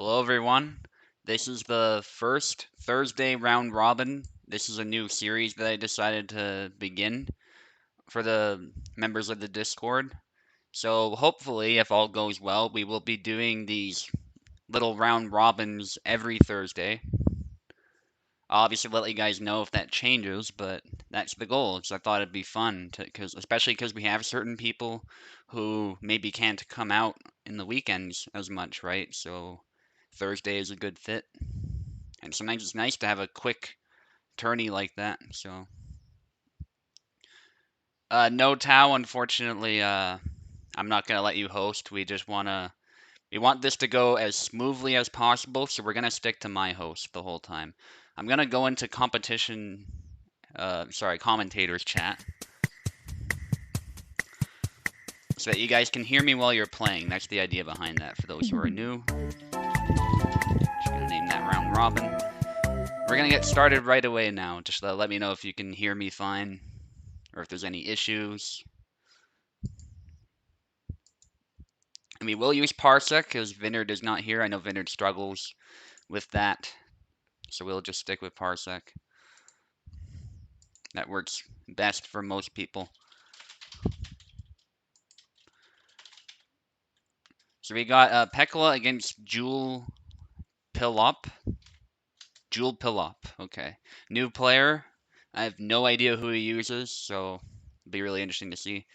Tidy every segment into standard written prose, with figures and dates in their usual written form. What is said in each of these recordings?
Hello, everyone. This is the first Thursday round robin. This is a new series that I decided to begin for the members of the Discord. So, hopefully, if all goes well, we will be doing these little round robins every Thursday. I'll obviously let you guys know if that changes, but that's the goal. So I thought it'd be fun to, cause especially because we have certain people who maybe can't come out in the weekends as much, right? So Thursday is a good fit. And sometimes it's nice to have a quick tourney like that. So, no Tao, unfortunately, I'm not gonna let you host. We want this to go as smoothly as possible, so we're gonna stick to my host the whole time. I'm gonna go into commentators chat, so that you guys can hear me while you're playing. That's the idea behind that. For those who are new, just gonna name that round robin. We're gonna get started right away now. Just let me know if you can hear me fine, or if there's any issues. And we will use Parsec because Vineyard is not here. I know Vineyard struggles with that, so we'll just stick with Parsec. That works best for most people. So we got Pekla against Jewel Pillop. Jewel Pillop, okay. New player. I have no idea who he uses, so it'll be really interesting to see.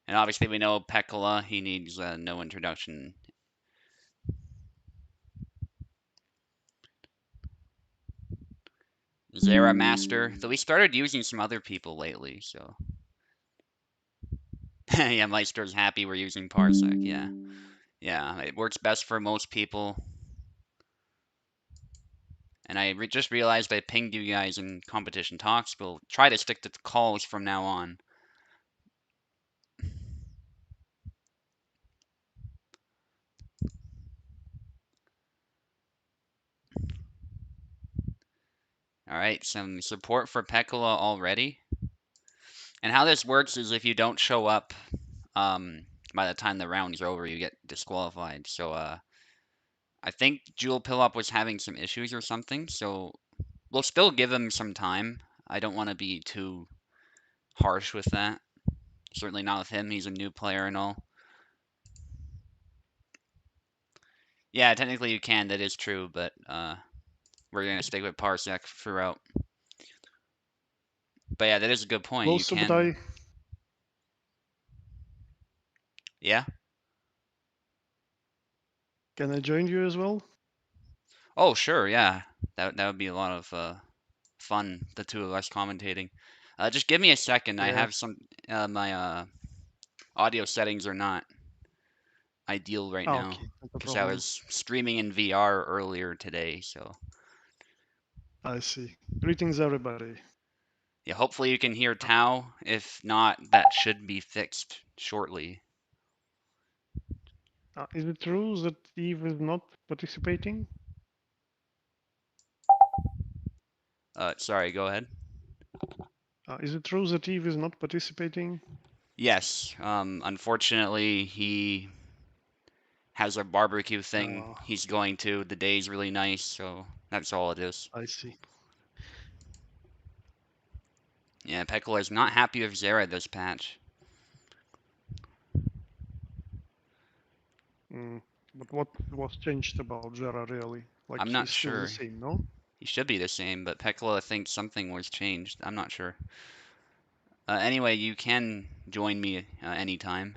And obviously we know Pekla, he needs no introduction. Zera Master, though we started using some other people lately, so. Yeah, Meister's happy we're using Parsec, yeah. Yeah, it works best for most people. And I just realized I pinged you guys in competition talks. We'll try to stick to calls from now on. Alright, some support for Pekala already. And how this works is if you don't show up by the time the round's over, you get disqualified. So I think Jewel Pillop was having some issues or something, so we'll still give him some time. I don't want to be too harsh with that. Certainly not with him. He's a new player and all. Yeah, technically you can. That is true, but we're gonna stick with Parsec throughout. But yeah, that is a good point. You Also, but can. Yeah. can I join you as well? Oh, sure. Yeah. That would be a lot of fun. The two of us commentating. Just give me a second. I Yeah, have some my audio settings are not ideal right now okay, not a because I problem. was streaming in VR earlier today. So I see. Greetings, everybody. yeah, hopefully you can hear Tao. If not, that should be fixed shortly. Is it true that Eve is not participating? Sorry. Go ahead. Is it true that Eve is not participating? Yes. Unfortunately, he has a barbecue thing Uh, he's going to. The day's really nice, so that's all it is. I see. Yeah, Pekla is not happy with Zera this patch. Mm. But what was changed about Jera really? Like I'm he's not still the sure. same, no? He should be the same, but Pekla thinks something was changed. I'm not sure. Anyway, you can join me anytime.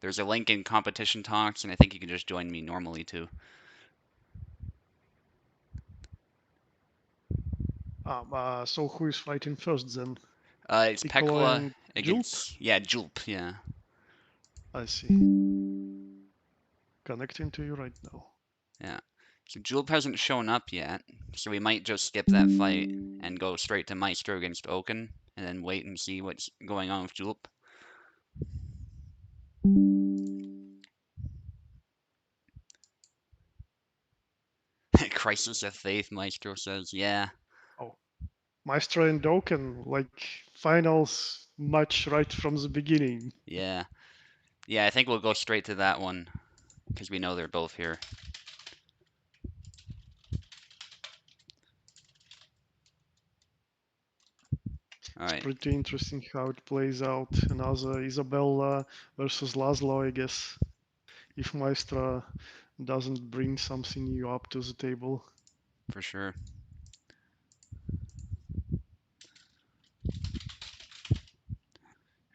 There's a link in competition talks, and I think you can just join me normally too. So who is fighting first then? It's Piccolo Pekla and Julp? against, yeah, Julp, yeah. I see. Connecting to you right now. Yeah. So Julep hasn't shown up yet, so we might just skip that fight and go straight to Maestro against Oaken, and then wait and see what's going on with Julep. Crisis of Faith, Maestro says. Yeah. Oh. Maestro and Doken, like finals match right from the beginning. Yeah. Yeah, I think we'll go straight to that one because we know they're both here. All It's right, pretty interesting how it plays out. Another Isabella versus Laszlo, I guess, if Maestro doesn't bring something new up to the table. for sure.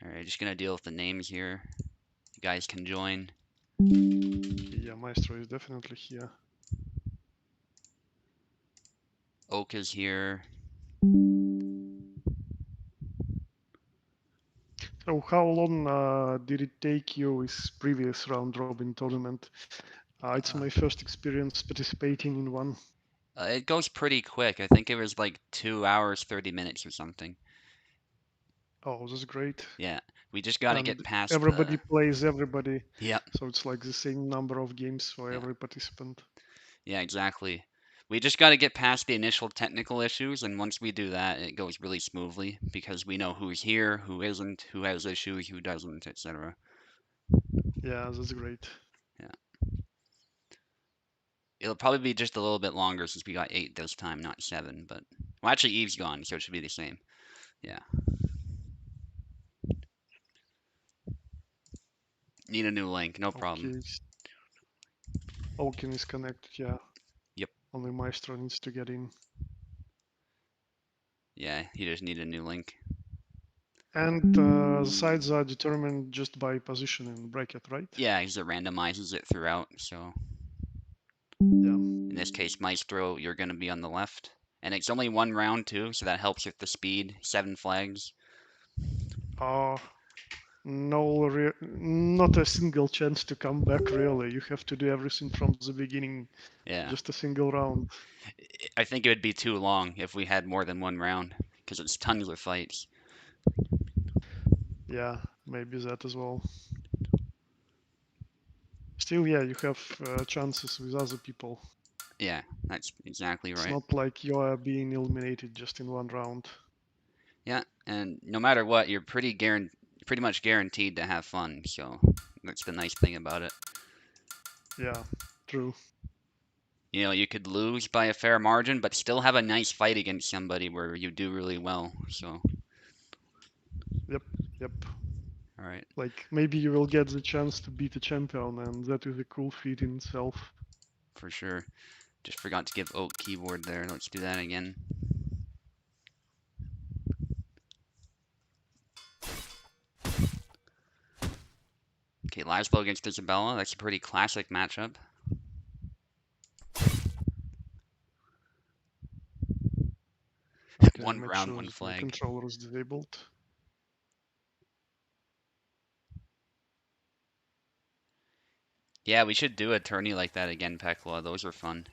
All right, just gonna deal with the names here. You guys can join. Yeah, Maestro is definitely here. Oak is here. So how long did it take you this previous round robin tournament? It's my Uh, first experience participating in one. it goes pretty quick. I think it was like 2 hours, 30 minutes or something. Oh, that's great. Yeah, we just got to get And past everybody the. plays everybody, Yep. so it's like the same number of games for Yeah. every participant. Yeah, exactly. We just got to get past the initial technical issues, and once we do that, it goes really smoothly because we know who's here, who isn't, who has issues, who doesn't, etc. Yeah, that's great. Yeah. It'll probably be just a little bit longer since we got 8 this time, not 7, but well, actually Eve's gone, so it should be the same. Yeah. Need a new link, no problem. Okay, Oaken is connected, yeah. Yep. Only Maestro needs to get in. Yeah, you just need a new link. And the sides are determined just by position in bracket, right? Yeah, because it randomizes it throughout, so Yeah. in this case, Maestro, you're going to be on the left. And it's only one round too, so that helps with the speed. 7 flags. Uh, no, not a single chance to come back, really. You have to do everything from the beginning, Yeah. just a single round. I think it would be too long if we had more than one round, because it's tons of fights. Yeah, maybe that as well. Still, yeah, you have chances with other people. Yeah, that's exactly It's right. not like you are being eliminated just in one round. Yeah, and no matter what, you're pretty much guaranteed to have fun. So that's the nice thing about it. Yeah, true. You know, you could lose by a fair margin, but still have a nice fight against somebody where you do really well. So, Yep, yep. all right, Like maybe you will get the chance to beat a champion, and that is a cool feat in itself. for sure. Just forgot to give Oak keyboard there. Let's do that again. Okay, Laszlo against Isabella. That's a pretty classic matchup. Okay, One make round, sure one that my flag. controller is disabled. Yeah, we should do a tourney like that again, Pekla. Those are fun.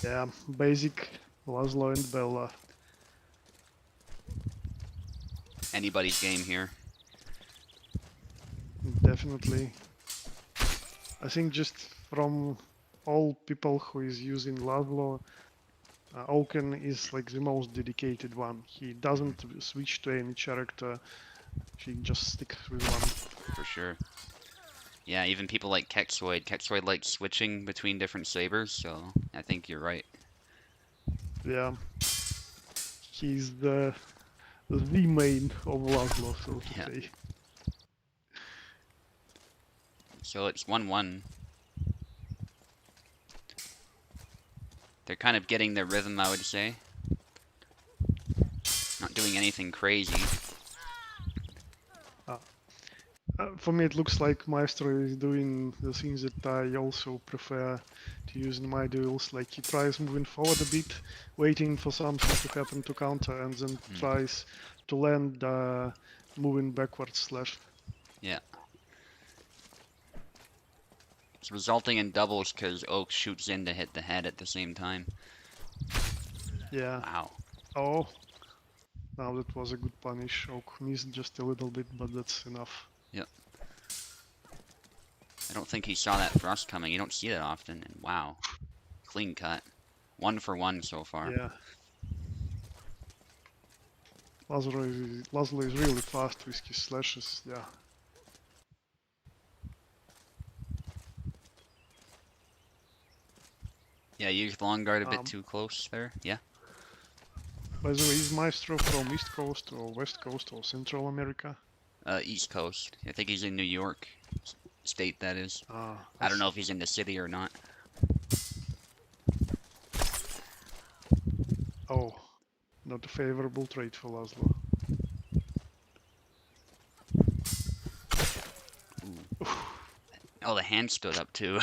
Yeah, basic Laszlo and Bella. Anybody's game here. Definitely. I think just from all people who is using Laszlo, Oaken is like the most dedicated one. He doesn't switch to any character. He just sticks with one. For sure. Yeah, even people like Kexoid. Kexoid likes switching between different sabers, so I think you're right. Yeah, he's the main of Laszlo, so to Yeah. say. So it's 1-1. They're kind of getting their rhythm, I would say. Not doing anything crazy. Uh, for me, it looks like Maestro is doing the things that I also prefer to use in my duels. Like he tries moving forward a bit, waiting for something to happen to counter, and then Mm, tries to land moving backwards slash. yeah. It's resulting in doubles because Oak shoots in to hit the head at the same time. Yeah. Wow. Oh, now that was a good punish. Oak missed just a little bit, but that's enough. Yep. I don't think he saw that thrust coming. You don't see that often. And wow. Clean cut. 1 for 1 so far. Yeah. Laszlo is really fast with his slashes. Yeah. Yeah, you used long guard a bit Um, too close there. Yeah. by the way, is Maestro from East Coast or West Coast or Central America? East Coast. I think he's in New York State, that is. Ah, I I don't know see. if he's in the city or not. Oh, not a favorable trade for Laszlo. Ooh. Oh, the hand stood up too.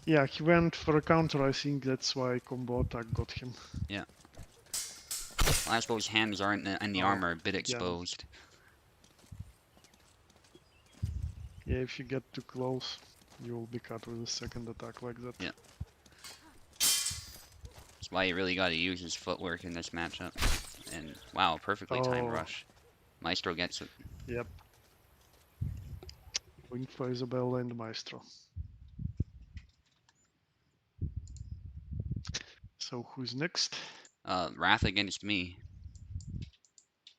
Yeah, he went for a counter. I think that's why combo attack got him. Yeah. Laszlo's hands aren't in the Oh, armor, a bit yeah. exposed. Yeah, if you get too close, you will be cut with a second attack like that. Yeah. That's why you really got to use his footwork in this matchup. And wow, perfectly timed Oh, rush. Maestro gets it. yep. Wing for Isabella and Maestro. So who's next? Wrath against me.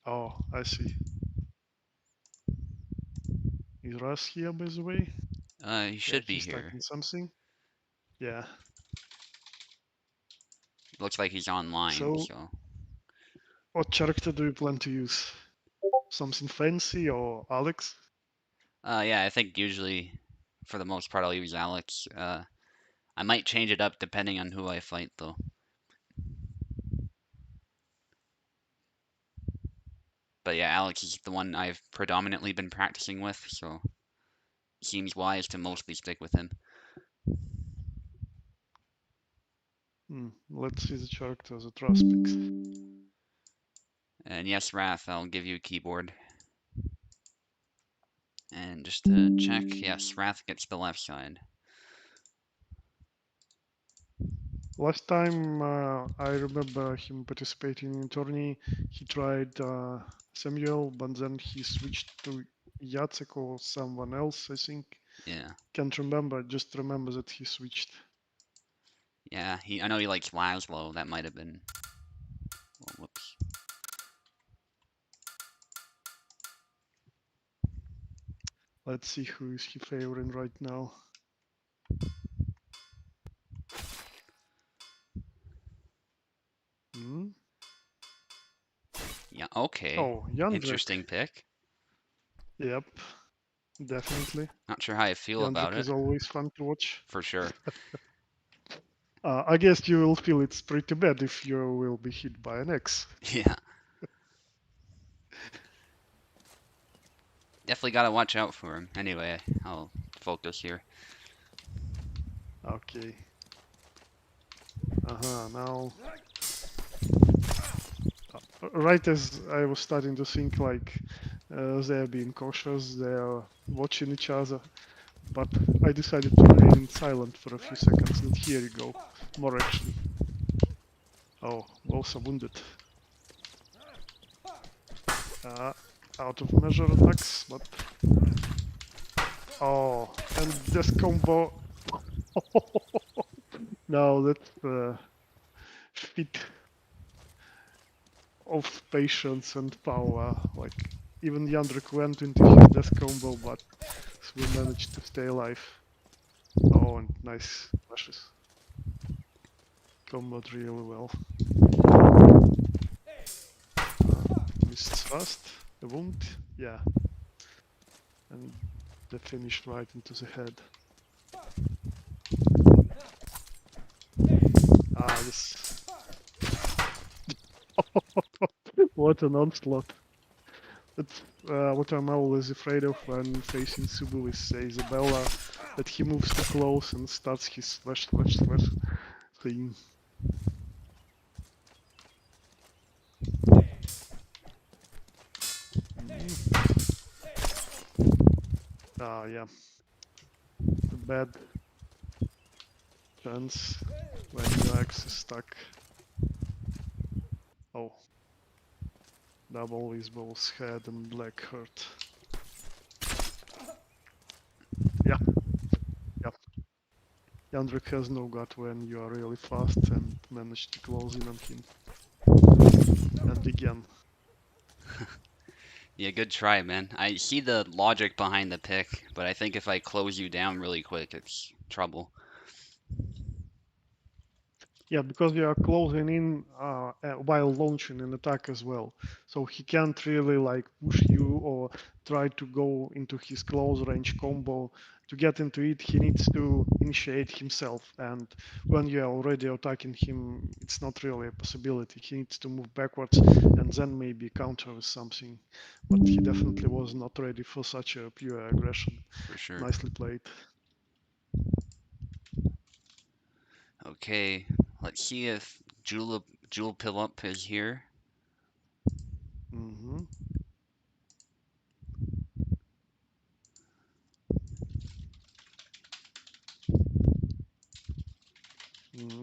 Oh, I see. Is Ras here, by the way? He Yeah, should be he's here. typing something. Yeah. Looks like he's online, So, so. what character do you plan to use? Something fancy or Alex? Yeah, I think usually, for the most part, I'll use Alex. I might change it up depending on who I fight, though. But yeah, Alex is the one I've predominantly been practicing with, so it seems wise to mostly stick with him. Let's see the characters that Ras picks. And yes, Wrath, I'll give you a keyboard. And just to check, yes, Wrath gets the left side. Last time I remember him participating in tourney, he tried Samuel, but then he switched to Jacek or someone else, I think. Yeah, Can't remember, just remember that he switched. yeah. I know he likes Laszlo. That might have been. Oh, whoops. Let's see who is he favoring right now. Hmm? Yeah. Okay. Oh, Jandrek. Interesting pick. Yep, definitely. Not sure how I feel about Jandrek it. is always fun to watch. For sure. I guess you will feel it's pretty bad if you will be hit by an X. Yeah. Definitely gotta watch out for him. Anyway, I'll focus here. Okay. Now right as I was starting to think like they're being cautious, they're watching each other, but I decided to remain silent for a few seconds, and here you go, more action. Oh, both are wounded. Uh, Out of measure attacks, but... Oh, and this combo... Now that's the feat of patience and power. Like, even Yandrik went into his death combo, but we managed to stay alive. Oh, and nice flashes. Combat really well. Missed fast. The wound, yeah. And the finish right into the head. Ah, yes. What an onslaught. That's what I'm always afraid of when facing Subu with Isabella, that he moves too close and starts his slash slash slash thing. Ah, yeah. The bad chance when your axe is stuck. Oh. Double is both head and leg hurt. Yeah, yeah. Yandrik has no gut when you are really fast and manage to close in on him. And again, Yeah, good try, man. I see the logic behind the pick, but I think if I close you down really quick, it's trouble. yeah, because you are closing in while launching an attack as well. So he can't really like push you or try to go into his close range combo. To get into it, he needs to initiate himself. And when you are already attacking him, it's not really a possibility. He needs to move backwards and then maybe counter with something. But he definitely was not ready for such a pure aggression. For sure. Nicely played. Okay, let's see if Jewel Pillup is here. Hmm.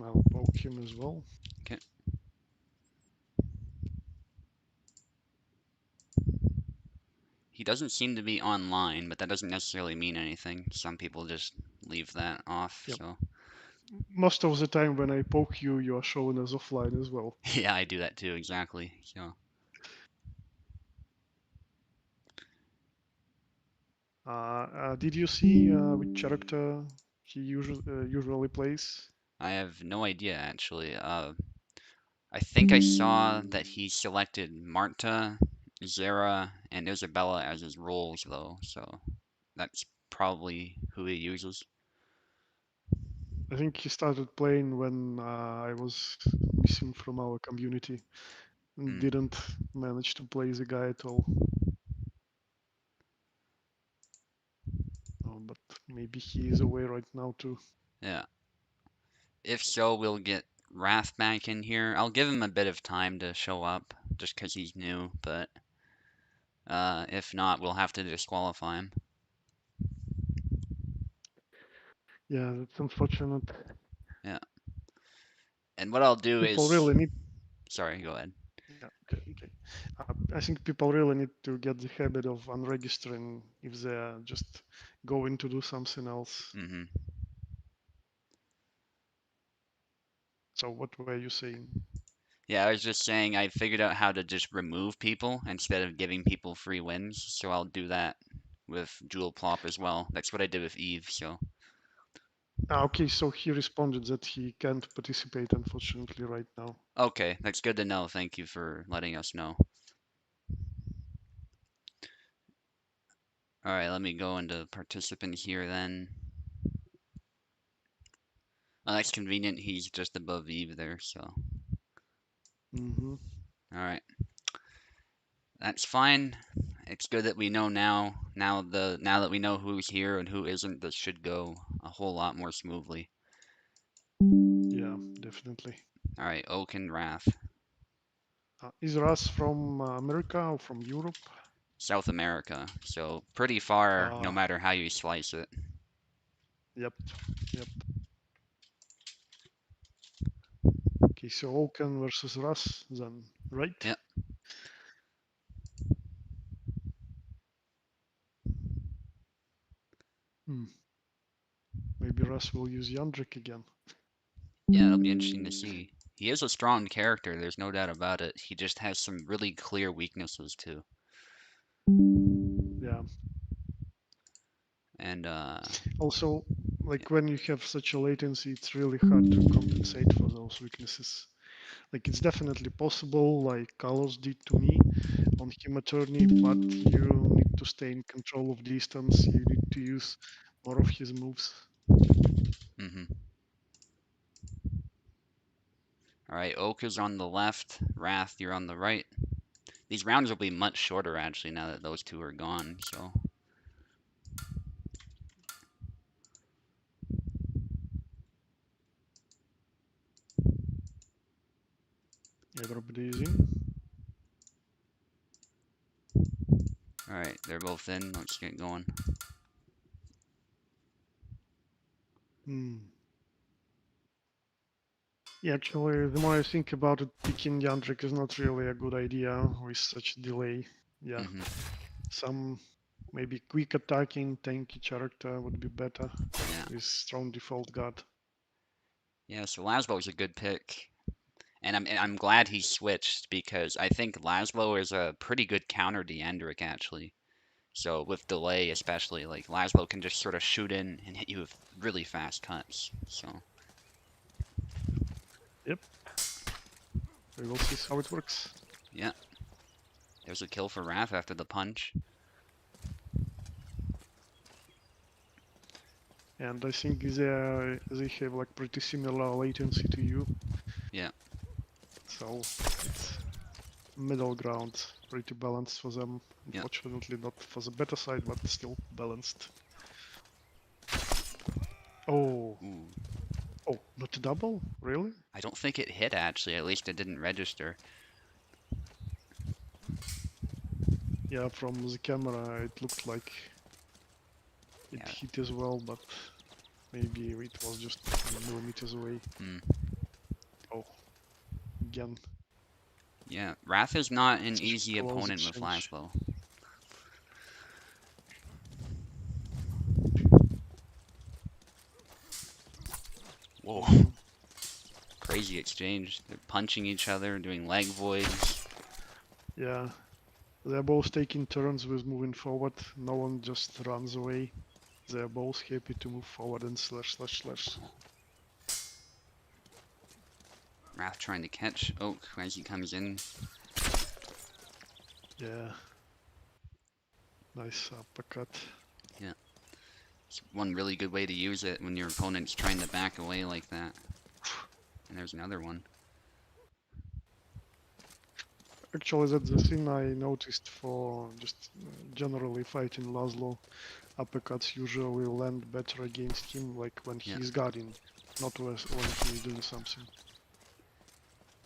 I'll poke him as well. Okay. He doesn't seem to be online, but that doesn't necessarily mean anything. Some people just leave that off, Yep. so Most of the time when I poke you, you are shown as offline as well. yeah, I do that too, exactly. So Did you see which character he usually plays? I have no idea actually. I think I saw that he selected Marta, Zara, and Isabella as his roles though, so that's probably who he uses. I think he started playing when I was missing from our community and Hmm. didn't manage to play the guy at all. But maybe he is away right now too. Yeah. If so, we'll get Wrath back in here. I'll give him a bit of time to show up, just 'cause he's new, but if not, we'll have to disqualify him. Yeah, that's unfortunate. Yeah. And what I'll do People is, really need. sorry, go ahead. Yeah, okay, okay. I think people really need to get the habit of unregistering if they're just going to do something else. Hmm. So what were you saying? Yeah, I was just saying I figured out how to just remove people instead of giving people free wins, so I'll do that with Jewel Plop as well. That's what I did with Eve, so Okay, so he responded that he can't participate, unfortunately, right now. okay, that's good to know. Thank you for letting us know. All right, let me go into participant here then. Oh, that's convenient. He's just above Eve there, so Hmm. all right. That's fine. It's good that we know now. Now that we know who's here and who isn't, this should go a whole lot more smoothly. Yeah, definitely. All right, Oak and Wrath, Is Ras from America or from Europe? South America. So pretty far, no Uh, matter how you slice it. yep, yep. Okay, so Oaken versus Ras then, right? Yep. Hmm. Maybe Ras will use Yandrik again. Yeah, it'll be interesting to see. He is a strong character, there's no doubt about it. He just has some really clear weaknesses too. Yeah. And Also, yeah. like when you have such a latency, it's really hard to compensate for those weaknesses. Like it's definitely possible, like Carlos did to me on him attorney, but you need to stay in control of distance. You need to use more of his moves. Mhm. All right, Oak is on the left, Wrath, you're on the right. These rounds will be much shorter actually now that those two are gone, so Everybody is in. all right, they're both in. Let's get going. Hmm. Yeah, actually, the more I think about it, picking Yandrik is not really a good idea with such delay. Yeah, Mhm. some maybe quick attacking tanky character would be better Yeah. with strong default guard. Yeah, so Laszlo's a good pick. And I'm glad he switched because I think Laszlo is a pretty good counter to Yendrick actually. So with delay especially, like Laszlo can just sort of shoot in and hit you with really fast cuts. So Yep, we will see how it works. yeah, there's a kill for Raph after the punch. And I think they have like pretty similar latency to you, Yeah, so it's middle ground, pretty balanced for them. yeah. Unfortunately, not for the better side, but still balanced. Oh, Ooh. oh, not a double? Really? I don't think it hit actually, at least it didn't register. Yeah, from the camera it looked like it Yeah. hit as well, but maybe it was just millimeters away. Hmm. Oh, again, Yeah, Raph is not an such easy a close opponent with exchange. Laszlo. Whoa, Mm, crazy exchange. They're punching each other, doing leg voids. yeah, they're both taking turns with moving forward. No one just runs away. They're both happy to move forward and slash slash slash. Raph trying to catch Oak as he comes in. Yeah, nice uppercut. Yeah, it's one really good way to use it when your opponent's trying to back away like that. And there's another one. Actually, that's the thing I noticed for just generally fighting Laszlo. Uppercuts usually land better against him, like when Yeah, he's guarding, not when he's doing something.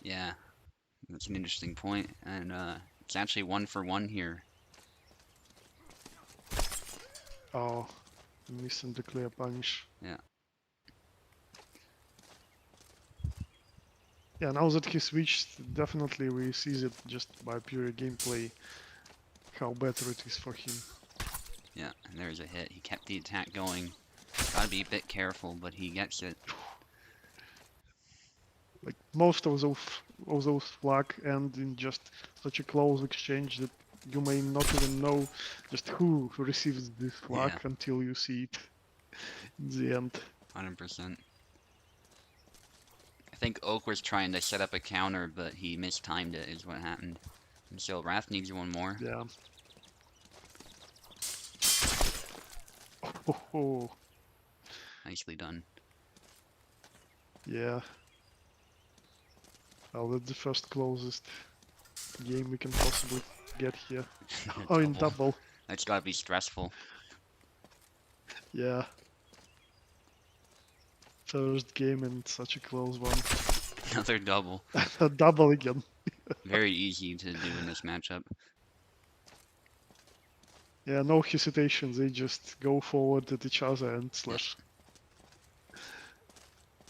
yeah, that's an interesting point. And it's actually 1 for 1 here. Oh, missing the clear punish. Yeah, Yeah, now that he switched, definitely we see that just by pure gameplay how better it is for him. yeah, and there's a hit. He kept the attack going. Gotta be a bit careful, but he gets it. Like most of those flag end in just such a close exchange that you may not even know just who receives this flag Yeah, until you see it in the end. 100%. I think Oak was trying to set up a counter, but he mistimed it, is what happened. And so Raph needs one more. Yeah. Oh, Nicely done. yeah. Well, that's the first closest game we can possibly get here. Oh, in Double. double. That's gotta be stressful. Yeah. First game and such a close one. Another double. A double again. Very easy to do in this matchup. Yeah, no hesitation. They just go forward at each other and Yeah. slash.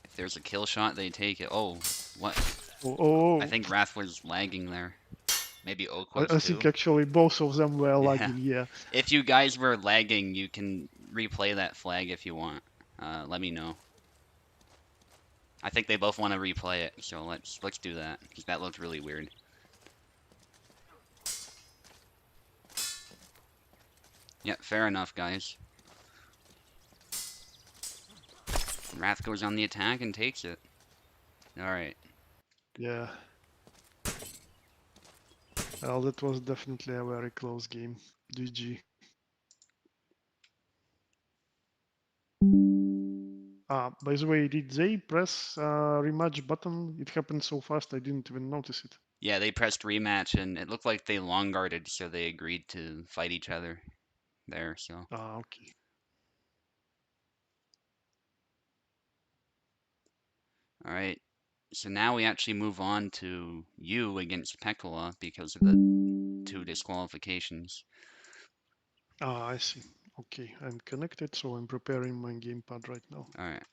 If there's a kill shot, they take it. Oh, what? Oh, I oh, think Raph was lagging there. Maybe Oak oh. was I think too. actually both of them were Yeah. lagging. Yeah. If you guys were lagging, you can replay that flag if you want. Let me know. I think they both want to replay it, so let's do that because that looked really weird. Yeah, fair enough, guys. Wrath goes on the attack and takes it. Alright. Yeah. Well, that was definitely a very close game. GG. By the way, did they press rematch button? It happened so fast I didn't even notice it. Yeah, they pressed rematch and it looked like they long guarded, so they agreed to fight each other there, so. Okay. Alright. So now we actually move on to you against Pekola because of the 2 disqualifications. I see. Okay, I'm connected, so I'm preparing my gamepad right now. Alright.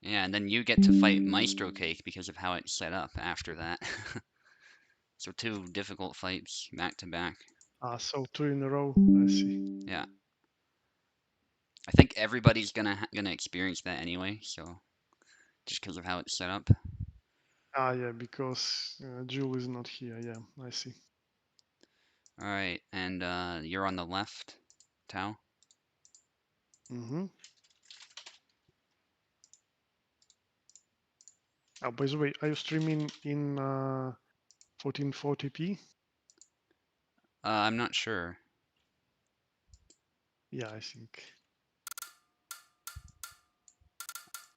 Yeah, and then you get to fight Maestro Cake because of how it's set up after that. So two difficult fights back to back. So 2 in a row. I see. Yeah, I think everybody's gonna experience that anyway. So just because of how it's set up. Yeah, because Jewel is not here. Yeah, I see. All right, and you're on the left, Tao. Mm-hmm. By the way, are you streaming in 1440p? I'm not sure. Yeah, I think.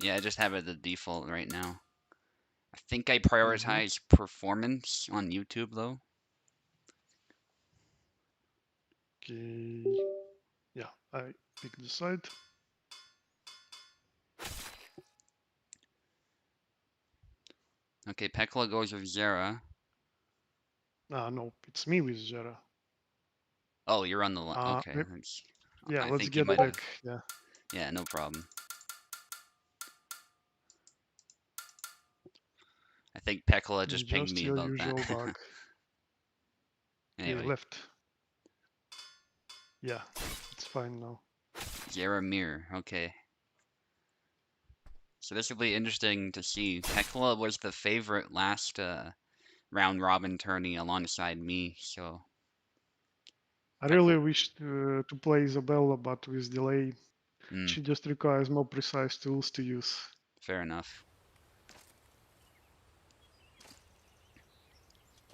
Yeah, I just have it the default right now. I think I Mm-hmm. prioritize performance on YouTube though. Okay. Yeah, I pick the side. Okay, Pekla goes with Zera. No, it's me with Jera. Oh, you're on the left. Okay, Yeah, I let's think you get might back. have. Yeah, Yeah, no problem. I think Pekla just pinged just me your about that. usual bug. Okay, Anyway, left. Yeah, it's fine now. Zera Mir. Okay. So this will be interesting to see. Pekla was the favorite last round robin tourney alongside me, so I Pekla. really wish to play Isabella, but with delay, Mm, she just requires more precise tools to use. fair enough.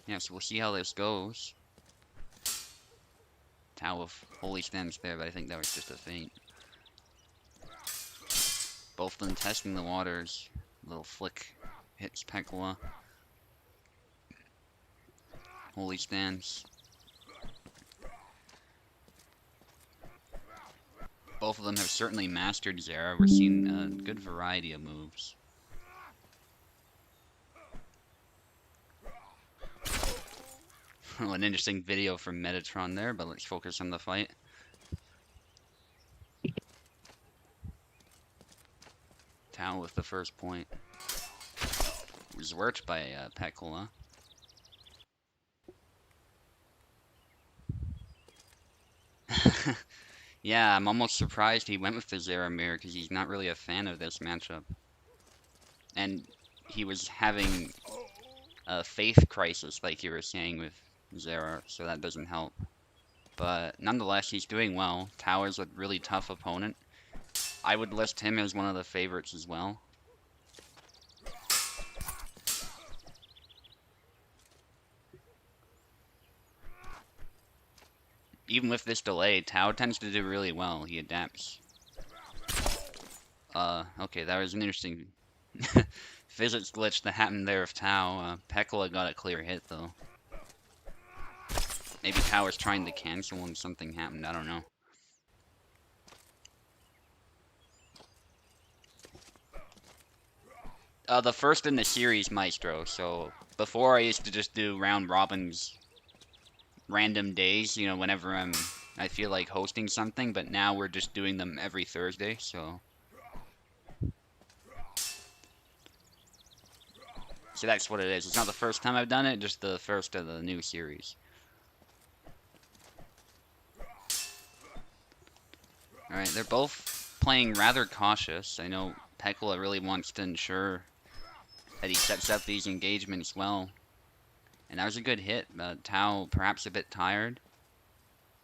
Yeah, so we'll see how this goes. Tau of Holy Stands there, but I think that was just a feint. Both of them testing the waters. Little flick hits Pekla. Holy Stands. Both of them have certainly mastered Zera. We're seeing a good variety of moves. An interesting video from Metatron there, but let's focus on the fight. Tau with the first point. Was worked by Pekla. Yeah, I'm almost surprised he went with the Zeramir because he's not really a fan of this matchup. And he was having a faith crisis, like you were saying with Zera, so that doesn't help. But nonetheless, he's doing well. Tower's a really tough opponent. I would list him as one of the favorites as well. Even with this delay, Tao tends to do really well. He adapts. Okay, that was an interesting physics glitch that happened there with Tao. Pekla got a clear hit, though. Maybe Tao was trying to cancel and something happened, I don't know. The first in the series, Maestro, so before I used to just do round robins random days, you know, whenever I feel like hosting something, but now we're just doing them every Thursday, so that's what it is. It's not the first time I've done it, just the first of the new series. Alright, they're both playing rather cautious. I know Pekla really wants to ensure that he sets up these engagements well. And that was a good hit. Tao perhaps a bit tired,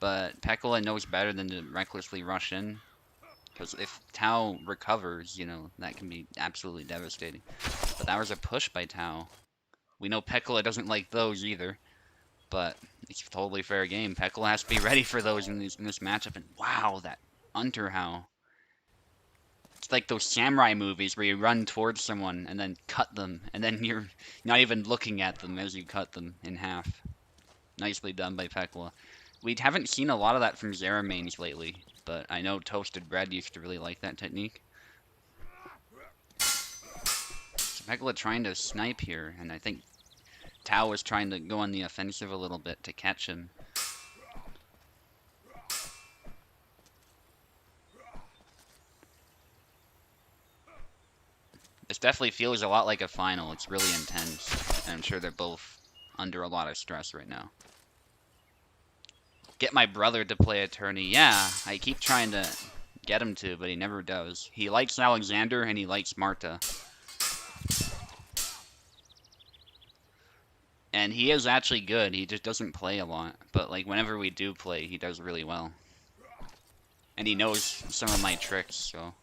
but Pekla knows better than to recklessly rush in. Because if Tao recovers, you know, that can be absolutely devastating. But that was a push by Tao. We know Pekla doesn't like those either, but it's totally fair game. Pekla has to be ready for those in this matchup. And wow, that Unterhau. It's like those samurai movies where you run towards someone and then cut them, and then you're not even looking at them as you cut them in half. Nicely done by Pekla. We haven't seen a lot of that from Zaramanes lately, but I know Toasted Bread used to really like that technique. So Pekla trying to snipe here, and I think Tao was trying to go on the offensive a little bit to catch him. This definitely feels a lot like a final. It's really intense, and I'm sure they're both under a lot of stress right now. Get my brother to play attorney. Yeah, I keep trying to get him to, but he never does. He likes Alexander and he likes Marta. And he is actually good. He just doesn't play a lot. But like whenever we do play, he does really well. And he knows some of my tricks, so.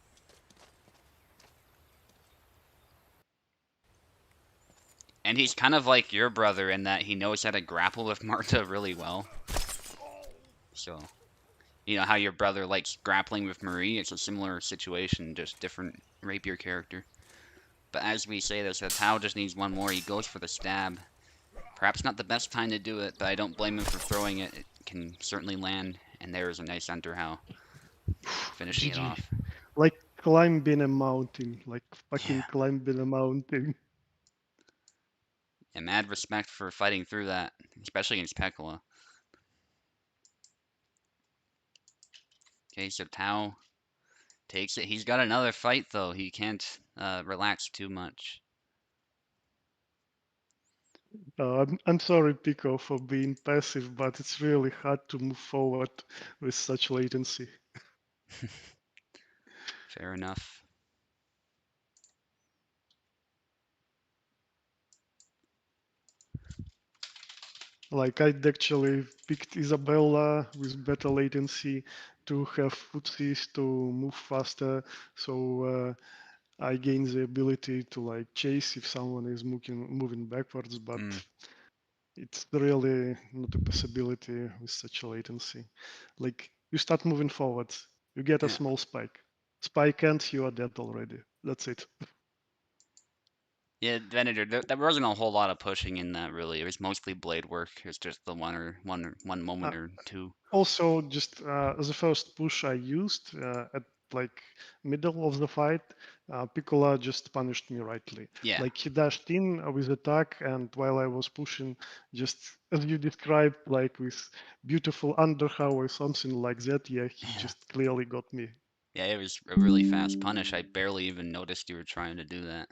And he's kind of like your brother in that he knows how to grapple with Marta really well. So, you know how your brother likes grappling with Marie? It's a similar situation, just different rapier character. But as we say this, Tao just needs one more. He goes for the stab. Perhaps not the best time to do it, but I don't blame him for throwing it. It can certainly land, and there is a nice Hunter How finishing it GG. off. Like climbing a mountain. Like Yeah, fucking climbing a mountain. and mad respect for fighting through that, especially against Pekala. Okay, so Tao takes it. He's got another fight though. He can't relax too much. I'm sorry, Pico, for being passive, but it's really hard to move forward with such latency. Fair enough. Like I'd actually picked Isabella with better latency to have footsies to move faster, so I gain the ability to like chase if someone is moving backwards, but Mm, it's really not a possibility with such a latency. Like you start moving forwards, you get a yeah. small spike. Spike ends, you are dead already. That's it. Yeah, Venator, there wasn't a whole lot of pushing in that really. It was mostly blade work. It was just the one Uh, moment or two. Also, just the first push I used at like middle of the fight, Piccola just punished me rightly. Yeah. Like he dashed in with attack, and while I was pushing, just as you described, like with beautiful underhow or something like that, yeah, he Yeah. just clearly got me. Yeah, it was a really fast punish. I barely even noticed you were trying to do that.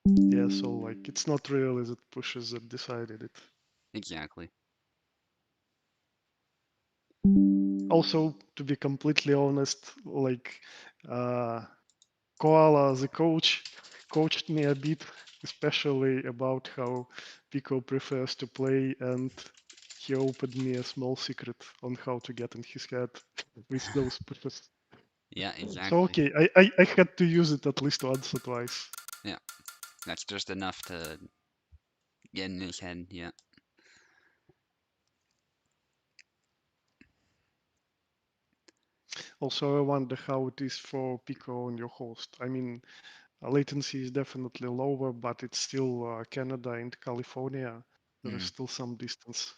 Yeah, so like it's not really the pushes that decided it. Exactly. Also, to be completely honest, like uh, Koala, the coach, coached me a bit, especially about how Pico prefers to play, and he opened me a small secret on how to get in his head with those pushes. Yeah, So exactly. okay, I had to use it at least once or twice. Yeah, that's just enough to get in his head. Yeah. Also, I wonder how it is for Pico on your host. I mean, latency is definitely lower, but it's still Canada and California. There is Mm. still some distance.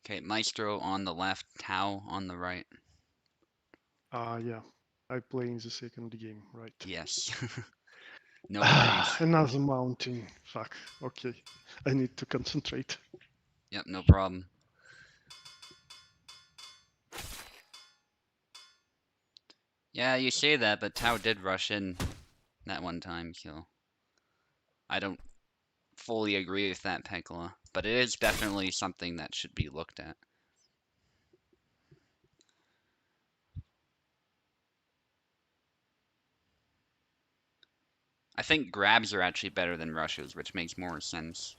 Okay, Maestro on the left, Tau on the right. Yeah, I play in the second game, right? Yes. No worries. Another mountain. Fuck. Okay. I need to concentrate. Yep, no problem. Yeah, you say that, but Tau did rush in that one time, so I don't fully agree with that, Pekla. But it is definitely something that should be looked at. I think grabs are actually better than rushes, which makes more sense.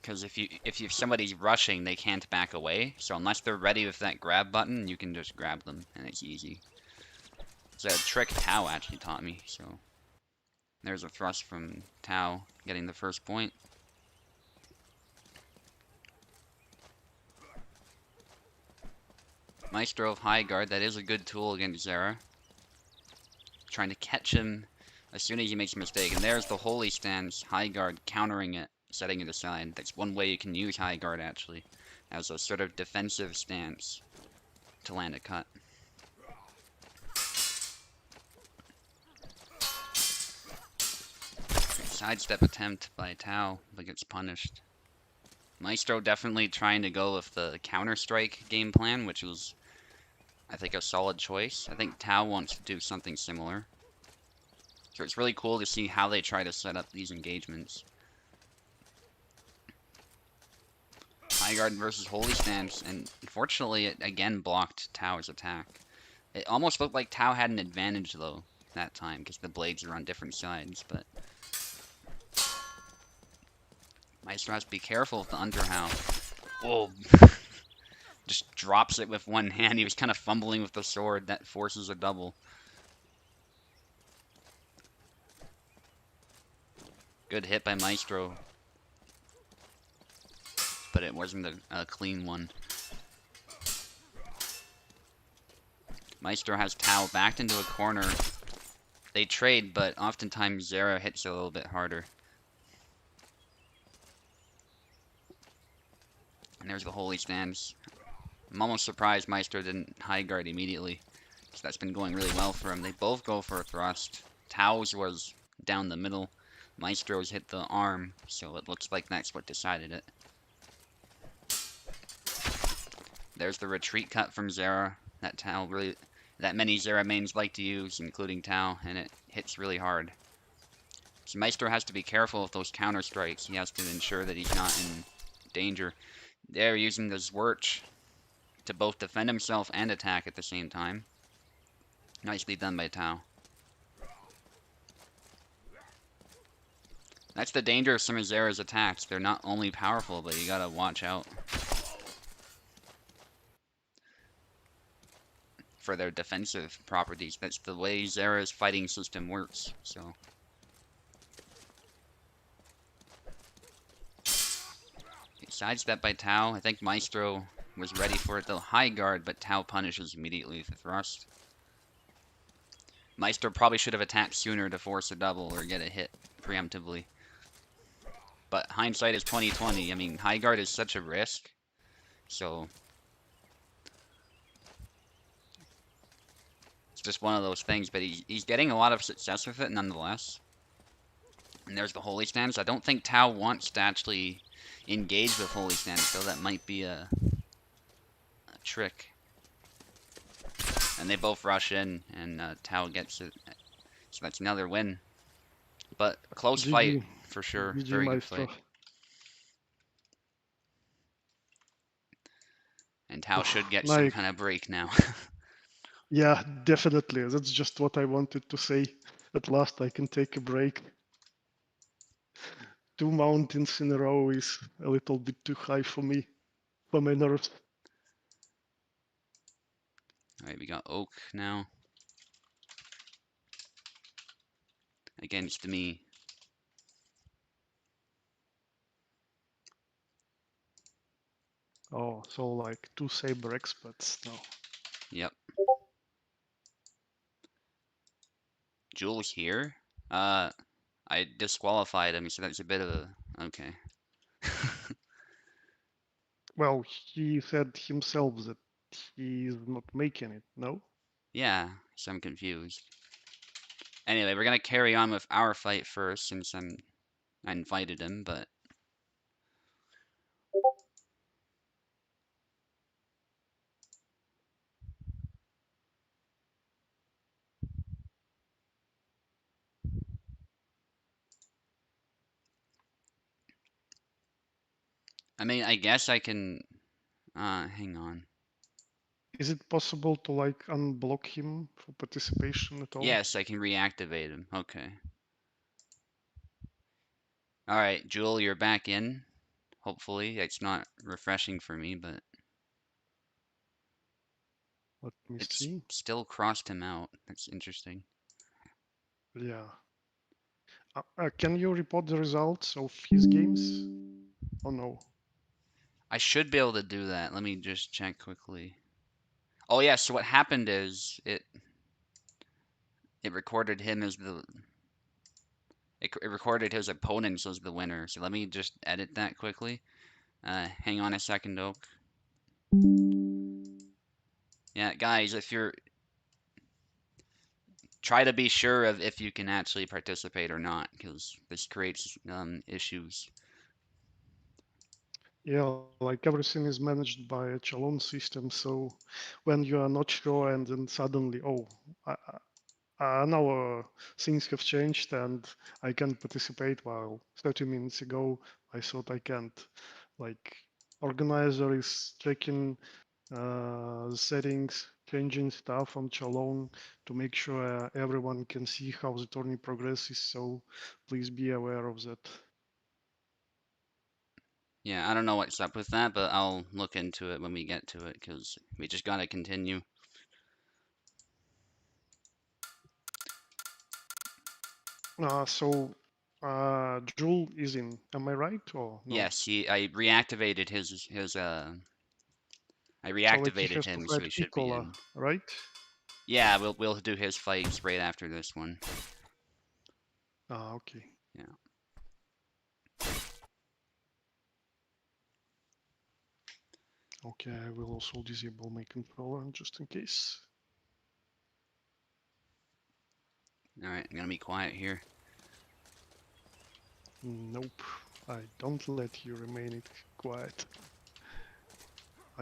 Because if somebody's rushing, they can't back away. So unless they're ready with that grab button, you can just grab them, and it's easy. It's a trick Tau actually taught me. So there's a thrust from Tau getting the first point. Maestro of High Guard, that is a good tool against Zera. Trying to catch him as soon as he makes a mistake. And there's the Holy Stance, High Guard countering it, setting it aside. That's one way you can use High Guard actually, as a sort of defensive stance to land a cut. Sidestep attempt by Tau, but gets punished. Maestro definitely trying to go with the Counter-Strike game plan, which was, I think, a solid choice. I think Tau wants to do something similar. So it's really cool to see how they try to set up these engagements. Highguard versus Holy Stance, and unfortunately it again blocked Tao's attack. It almost looked like Tao had an advantage though that time because the blades are on different sides, but Maestro has to be careful with the underhow. Oh, just drops it with one hand. He was kind of fumbling with the sword. That forces a double. Good hit by Maestro, but it wasn't a clean one. Maestro has Tao backed into a corner. They trade, but oftentimes Zera hits a little bit harder. And there's the Holy Stance. I'm almost surprised Maestro didn't high guard immediately, because that's been going really well for him. They both go for a thrust. Tao's was down the middle. Maestro's hit the arm, so it looks like that's what decided it. There's the retreat cut from Zera that many Zera mains like to use, including Tao, and it hits really hard. So Maestro has to be careful with those counter strikes. He has to ensure that he's not in danger. They're using the Zwirch to both defend himself and attack at the same time. Nicely done by Tao. That's the danger of some of Zera's attacks. They're not only powerful, but you gotta watch out for their defensive properties. That's the way Zera's fighting system works, so. Sidestep by Tao. I think Maestro was ready for it. They'll high guard, but Tao punishes immediately with a thrust. Maestro probably should have attacked sooner to force a double or get a hit preemptively. But hindsight is 20/20. I mean, high guard is such a risk, so it's just one of those things. But he's getting a lot of success with it nonetheless. And there's the Holy Stance. I don't think Tao wants to actually engage with Holy Stance, so that might be a trick. And they both rush in, and Tao gets it. So that's another win. But a close fight, GG, for sure. GG Very good Maestro. fight. And Tao should get some Like, kind of break now. yeah, definitely. That's just what I wanted to say. At last I can take a break. 2 mountains in a row is a little bit too high for me, for my nerves. Alright, we got Oak now. Against me. Oh, so like 2 saber experts now. Yep. Jules here. I disqualified him, so that's a bit of a... Okay. Well, he said himself that he's not making it, no? Yeah, so I'm confused. Anyway, we're gonna carry on with our fight first, since I invited him, but... I mean, I guess I can... hang on. Is it possible to like unblock him for participation at all? Yes, I can reactivate him. Okay. Alright, Jewel, you're back in. Hopefully. It's not refreshing for me, but Let me it's see. still crossed him out. That's interesting. Yeah. Can you report the results of his games? Oh no. I should be able to do that. Let me just check quickly. Oh yeah, so what happened is it recorded him as it recorded his opponents as the winner. So let me just edit that quickly. Hang on a second, Oak. Yeah, guys, if you're try to be sure of if you can actually participate or not, because this creates issues. Yeah, like everything is managed by a Chalon system. So when you are not sure and then suddenly, oh, Now things have changed and I can participate, while 30 minutes ago I thought I can't. Like, organizer is checking the settings, changing stuff on Chalong to make sure everyone can see how the tourney progresses, so please be aware of that. Yeah, I don't know what's up with that, but I'll look into it when we get to it, because we just gotta continue. So Jewel is in, am I right or no? Yes, I So like he reactivated has to him, so fight he should be Piccola, in. right? Yeah, we'll do his fights right after this one. Okay. Yeah. Okay, I will also disable my controller just in case. All right, I'm gonna be quiet here. Nope, I don't let you remain it quiet.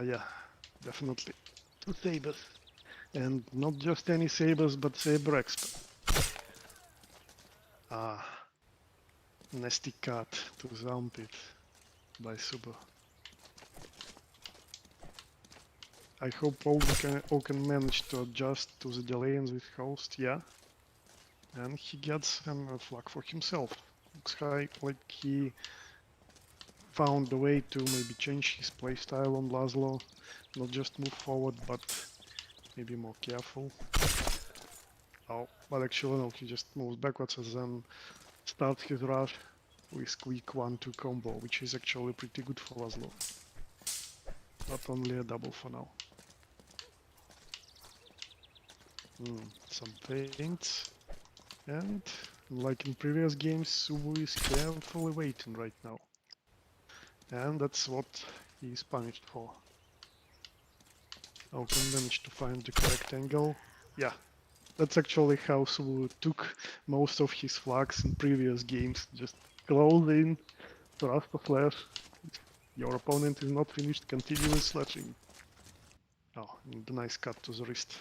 Yeah, definitely. Two sabers. And not just any sabers, but saber expert. Ah, nasty cut to the armpit by Subo. I hope Oaken managed to adjust to the delay in this host, yeah. And he gets a flag for himself. Looks like he found a way to maybe change his playstyle on Laszlo. Not just move forward, but maybe more careful. Oh, but actually no, he just moves backwards and then starts his rush with quick 1-2 combo, which is actually pretty good for Laszlo. But only a double for now. Some feints. And like in previous games, Subu is carefully waiting right now. And that's what he is punished for. Oaken managed to find the correct angle. Yeah, that's actually how Subu took most of his flags in previous games. Just close in, thrust a slash. Your opponent is not finished, continue with slashing. Oh, and a nice cut to the wrist.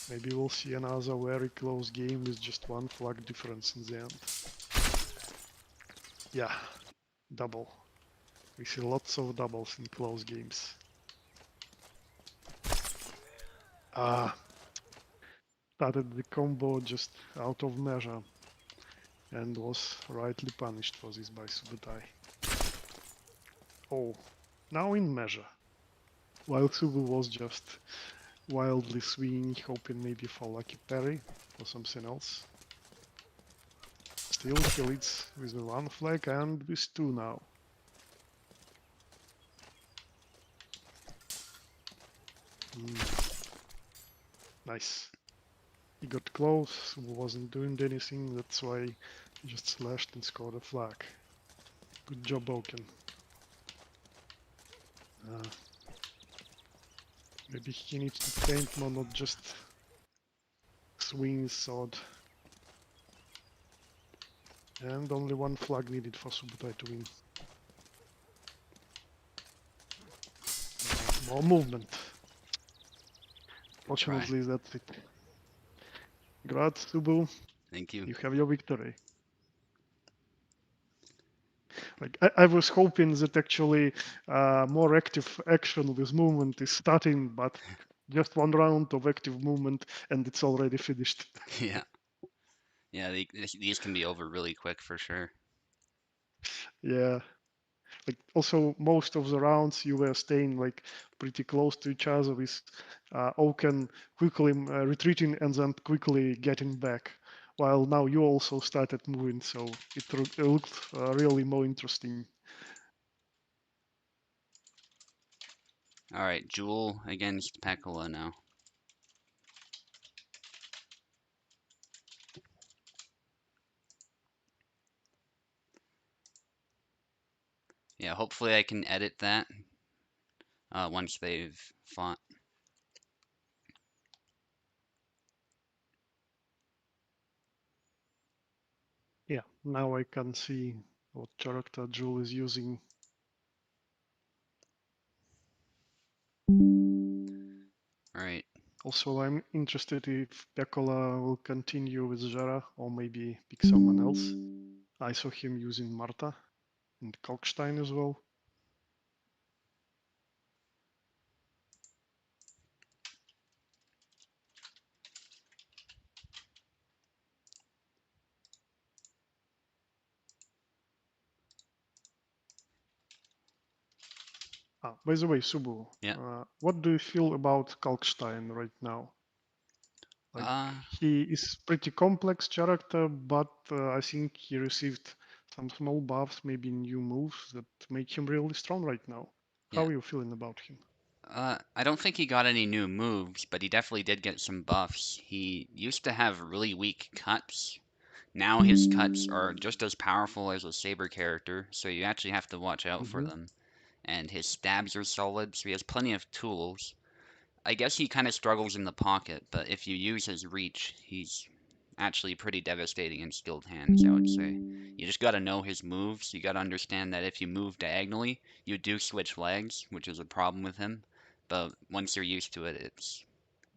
Maybe we'll see another very close game with just one flag difference in the end. Yeah, double. We see lots of doubles in close games. Ah, started the combo just out of measure and was rightly punished for this by Subutai. Oh, now in measure. While Subu was just wildly swinging, hoping maybe for lucky parry or something else. Still, he leads with the one flag and with two now. Nice. He got close, wasn't doing anything, that's why he just slashed and scored a flag. Good job, Oaken. Uh, Maybe he needs to feint more, not just swing his sword. And only one flag needed for Subutai to win. More movement. I'll try. Fortunately, that's it. Congrats, Subu. Thank you. You have your victory. Like I was hoping that actually more active action with movement is starting, but just one round of active movement and it's already finished. Yeah, yeah. These can be over really quick for sure. Yeah. Like also most of the rounds you were staying like pretty close to each other with Oaken quickly retreating and then quickly getting back. While now you also started moving, so it looked really more interesting. All right, Jewel against Pekola now. Yeah, hopefully I can edit that once they've fought. Yeah, now I can see what character Jewel is using. Also, I'm interested if Pekola will continue with Jara or maybe pick someone else. I saw him using Marta and Kalkstein as well. By the way, Subu, Yeah. what do you feel about Kalkstein right now? Like, Uh, he is pretty complex character, but I think he received some small buffs, maybe new moves that make him really strong right now. yeah. How are you feeling about him? I don't think he got any new moves, but he definitely did get some buffs. He used to have really weak cuts. Now his cuts are just as powerful as a saber character, so you actually have to watch out for Hmm. them. And his stabs are solid, so he has plenty of tools. I guess he kind of struggles in the pocket, but if you use his reach, he's actually pretty devastating in skilled hands, I would say. You just gotta know his moves. You gotta understand that if you move diagonally, you do switch legs, which is a problem with him. But once you're used to it, it's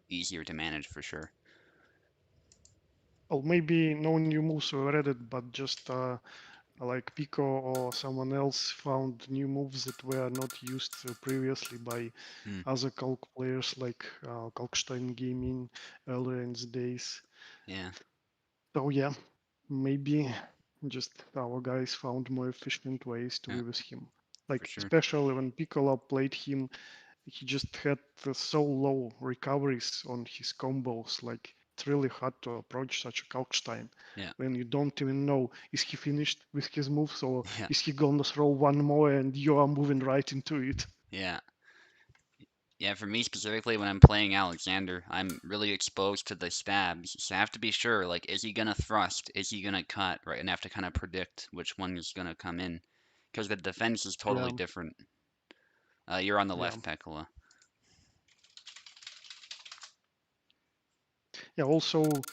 easier to manage for sure. Well, maybe no new moves were added, but just like Pico or someone else found new moves that were not used previously by Hmm, other Kalk players like Kalkstein Gaming earlier in the days. yeah, So yeah, maybe just our guys found more efficient ways to yeah, be with him. for Like sure. especially when Piccolo played him, he just had so low recoveries on his combos. Like it's really hard to approach such a Kalkstein Yeah, when you don't even know is he finished with his moves or yeah, is he gonna throw one more and you are moving right into it. yeah. Yeah, for me specifically, when I'm playing Alexander, I'm really exposed to the stabs, so I have to be sure, like, is he gonna thrust? Is he gonna cut? Right, and I have to kind of predict which one is gonna come in, because the defense is Yeah, totally different. You're on the yeah, left, Pekola. yeah. Also,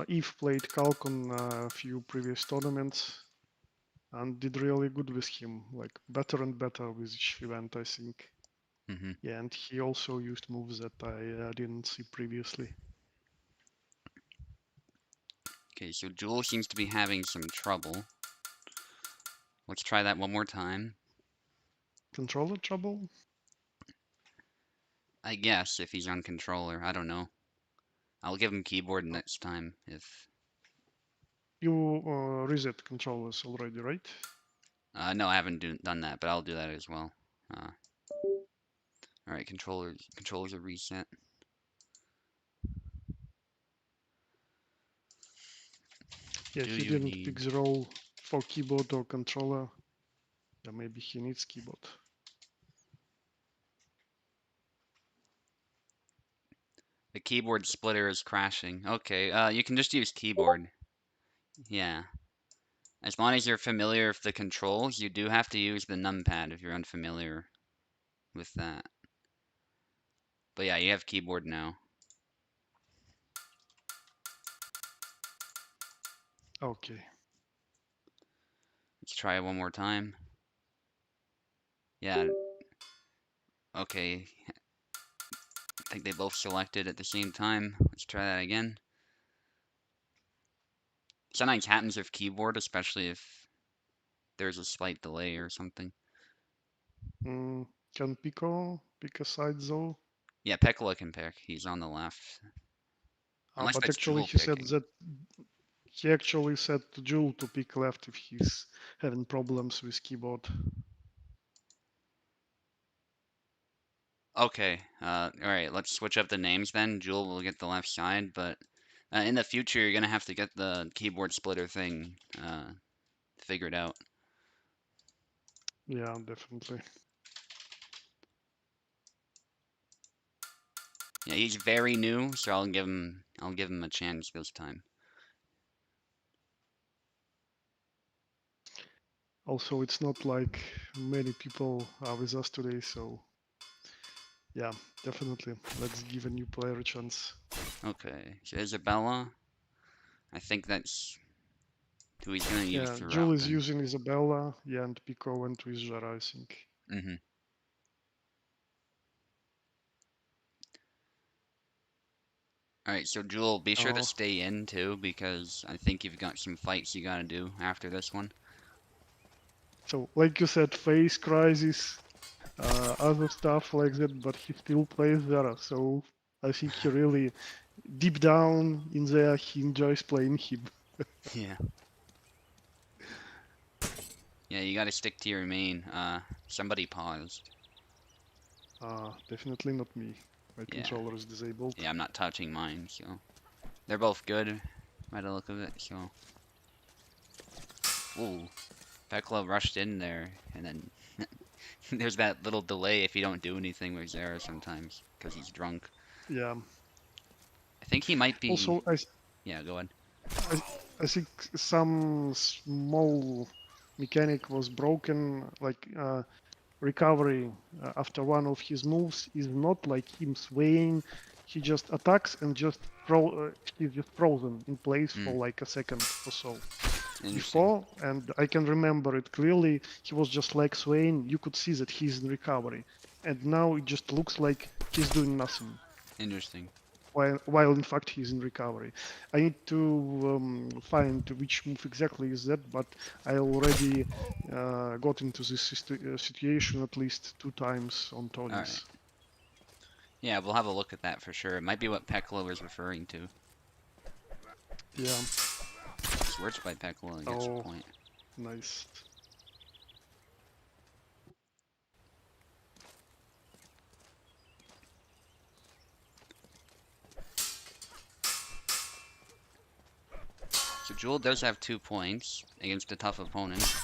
Eve played Kalk on a few previous tournaments and did really good with him, like better and better with each event, I think. Hmm. Yeah, and he also used moves that I didn't see previously. Okay, so Jewel seems to be having some trouble. Let's try that one more time. Controller trouble? I guess if he's on controller, I don't know. I'll give him keyboard Uh, next time if. You reset controllers already, right? No, I haven't done that, but I'll do that as well. Uh, all right, controllers are reset. Yeah, Do he you didn't pick need the role for keyboard or controller. Yeah, maybe he needs keyboard. the keyboard splitter is crashing? Okay, you can just use keyboard. Yeah. As long as you're familiar with the controls, you do have to use the numpad if you're unfamiliar with that. But yeah, you have keyboard now. Okay. Let's try it one more time. Yeah, okay. I think they both selected at the same time. Let's try that again. Sometimes happens with keyboard, especially if there's a slight delay or something. Mm, can Pico pick a side though? Yeah, Pekola can pick. He's on the left. Unless But that's actually, Jewel he said picking. that he actually said to Jul to pick left if he's having problems with keyboard. Okay, alright, let's switch up the names then. Jewel will get the left side, but in the future you're gonna have to get the keyboard splitter thing figured out. Yeah, definitely. Yeah, he's very new, so I'll give him a chance this time. Also, it's not like many people are with us today, so yeah, definitely. Let's give a new player a chance. Okay, so Isabella, I think that's who he's gonna use Yeah, Jul throughout is then. using Isabella, yeah, and Pico went with Jara, I think. Hmm. All right, so Jewel, be sure to Oh, stay in too, because I think you've got some fights you gotta do after this one. so like you said, face crisis, other stuff like that, but he still plays there. So I think he really, deep down in there, he enjoys playing him. Yeah. Yeah, you gotta stick to your main. Somebody paused. Definitely not me. My Yeah. controller is disabled. Yeah, I'm not touching mine, so they're both good by the look of it, so. Ooh, Pekla rushed in there, and then there's that little delay if you don't do anything with Zara sometimes, because he's drunk. Yeah. I think he might be. Also, I, Yeah, go ahead. I, I think some small mechanic was broken, like recovery after one of his moves is not like him swaying. He just attacks and he's just frozen in place for Hmm, like a second or so. interesting. Before, and I can remember it clearly, he was just like swaying. You could see that he's in recovery, and now it just looks like he's doing nothing. Interesting. While in fact he's in recovery. I need to find which move exactly is that, but I already got into this situation at least 2 times on All right. Tony's. Yeah, we'll have a look at that for sure. It might be what Pekla was referring to. Yeah. Switch by Pekla and gets a Oh, point. nice. So Jewel does have 2 points against a tough opponent.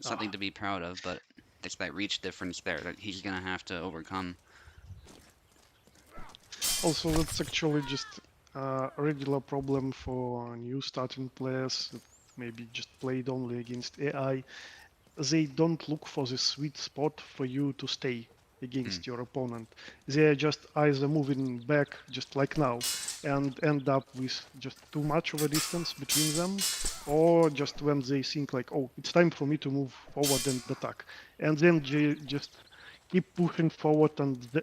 Something Ah. to be proud of, but it's that reach difference there that he's gonna have to overcome. Also, that's actually just a regular problem for new starting players that maybe just played only against AI. They don't look for the sweet spot for you to stay Hmm, against your opponent. They are just either moving back, just like now, and end up with just too much of a distance between them, or just when they think like, oh, it's time for me to move forward and attack, and then they just keep pushing forward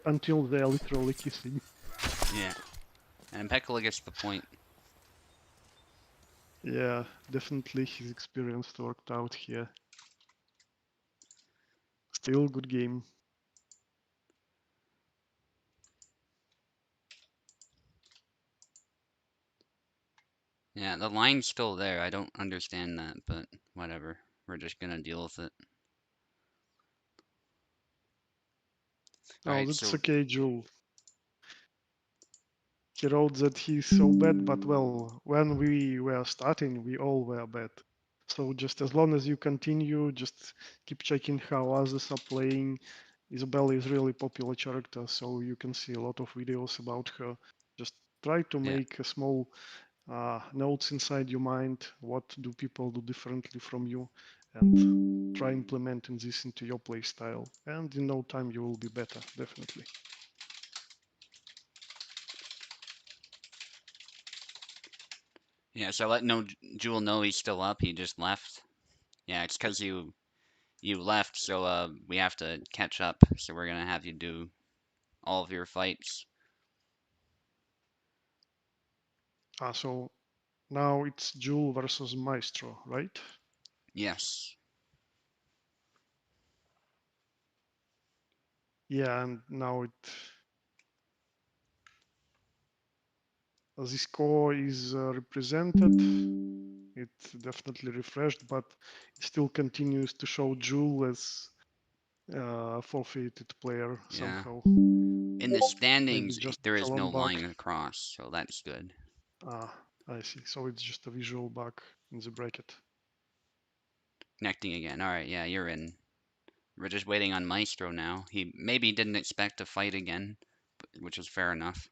until they are literally kissing. yeah. And Pekla gets the point. Yeah, definitely his experience worked out here. Still good game. Yeah, the line's still there. I don't understand that, but whatever. We're just gonna deal with it. Oh, Alright, that's so okay, Jewel. He wrote that he's so bad, but well, when we were starting, we all were bad. So just as long as you continue, just keep checking how others are playing. Isabella is really popular character, so you can see a lot of videos about her. Just try to yeah. make a small notes inside your mind. What do people do differently from you? And try implementing this into your play style. And in no time you will be better, definitely. Yeah, so let no Jewel know he's still up. He just left. Yeah, it's 'cause you left, so we have to catch up. So we're gonna have you do all of your fights. So now it's Jewel versus Maestro, right? Yes. Yeah, and now the score is represented. It definitely refreshed, but it still continues to show Jewel as forfeited player Yeah. somehow. In the Maybe standings, just there is no echelon bug. line across, so that's good. Ah, I see. So it's just a visual bug in the bracket. Connecting again. All right, yeah, you're in. We're just waiting on Maestro now. He maybe didn't expect to fight again, which is fair enough.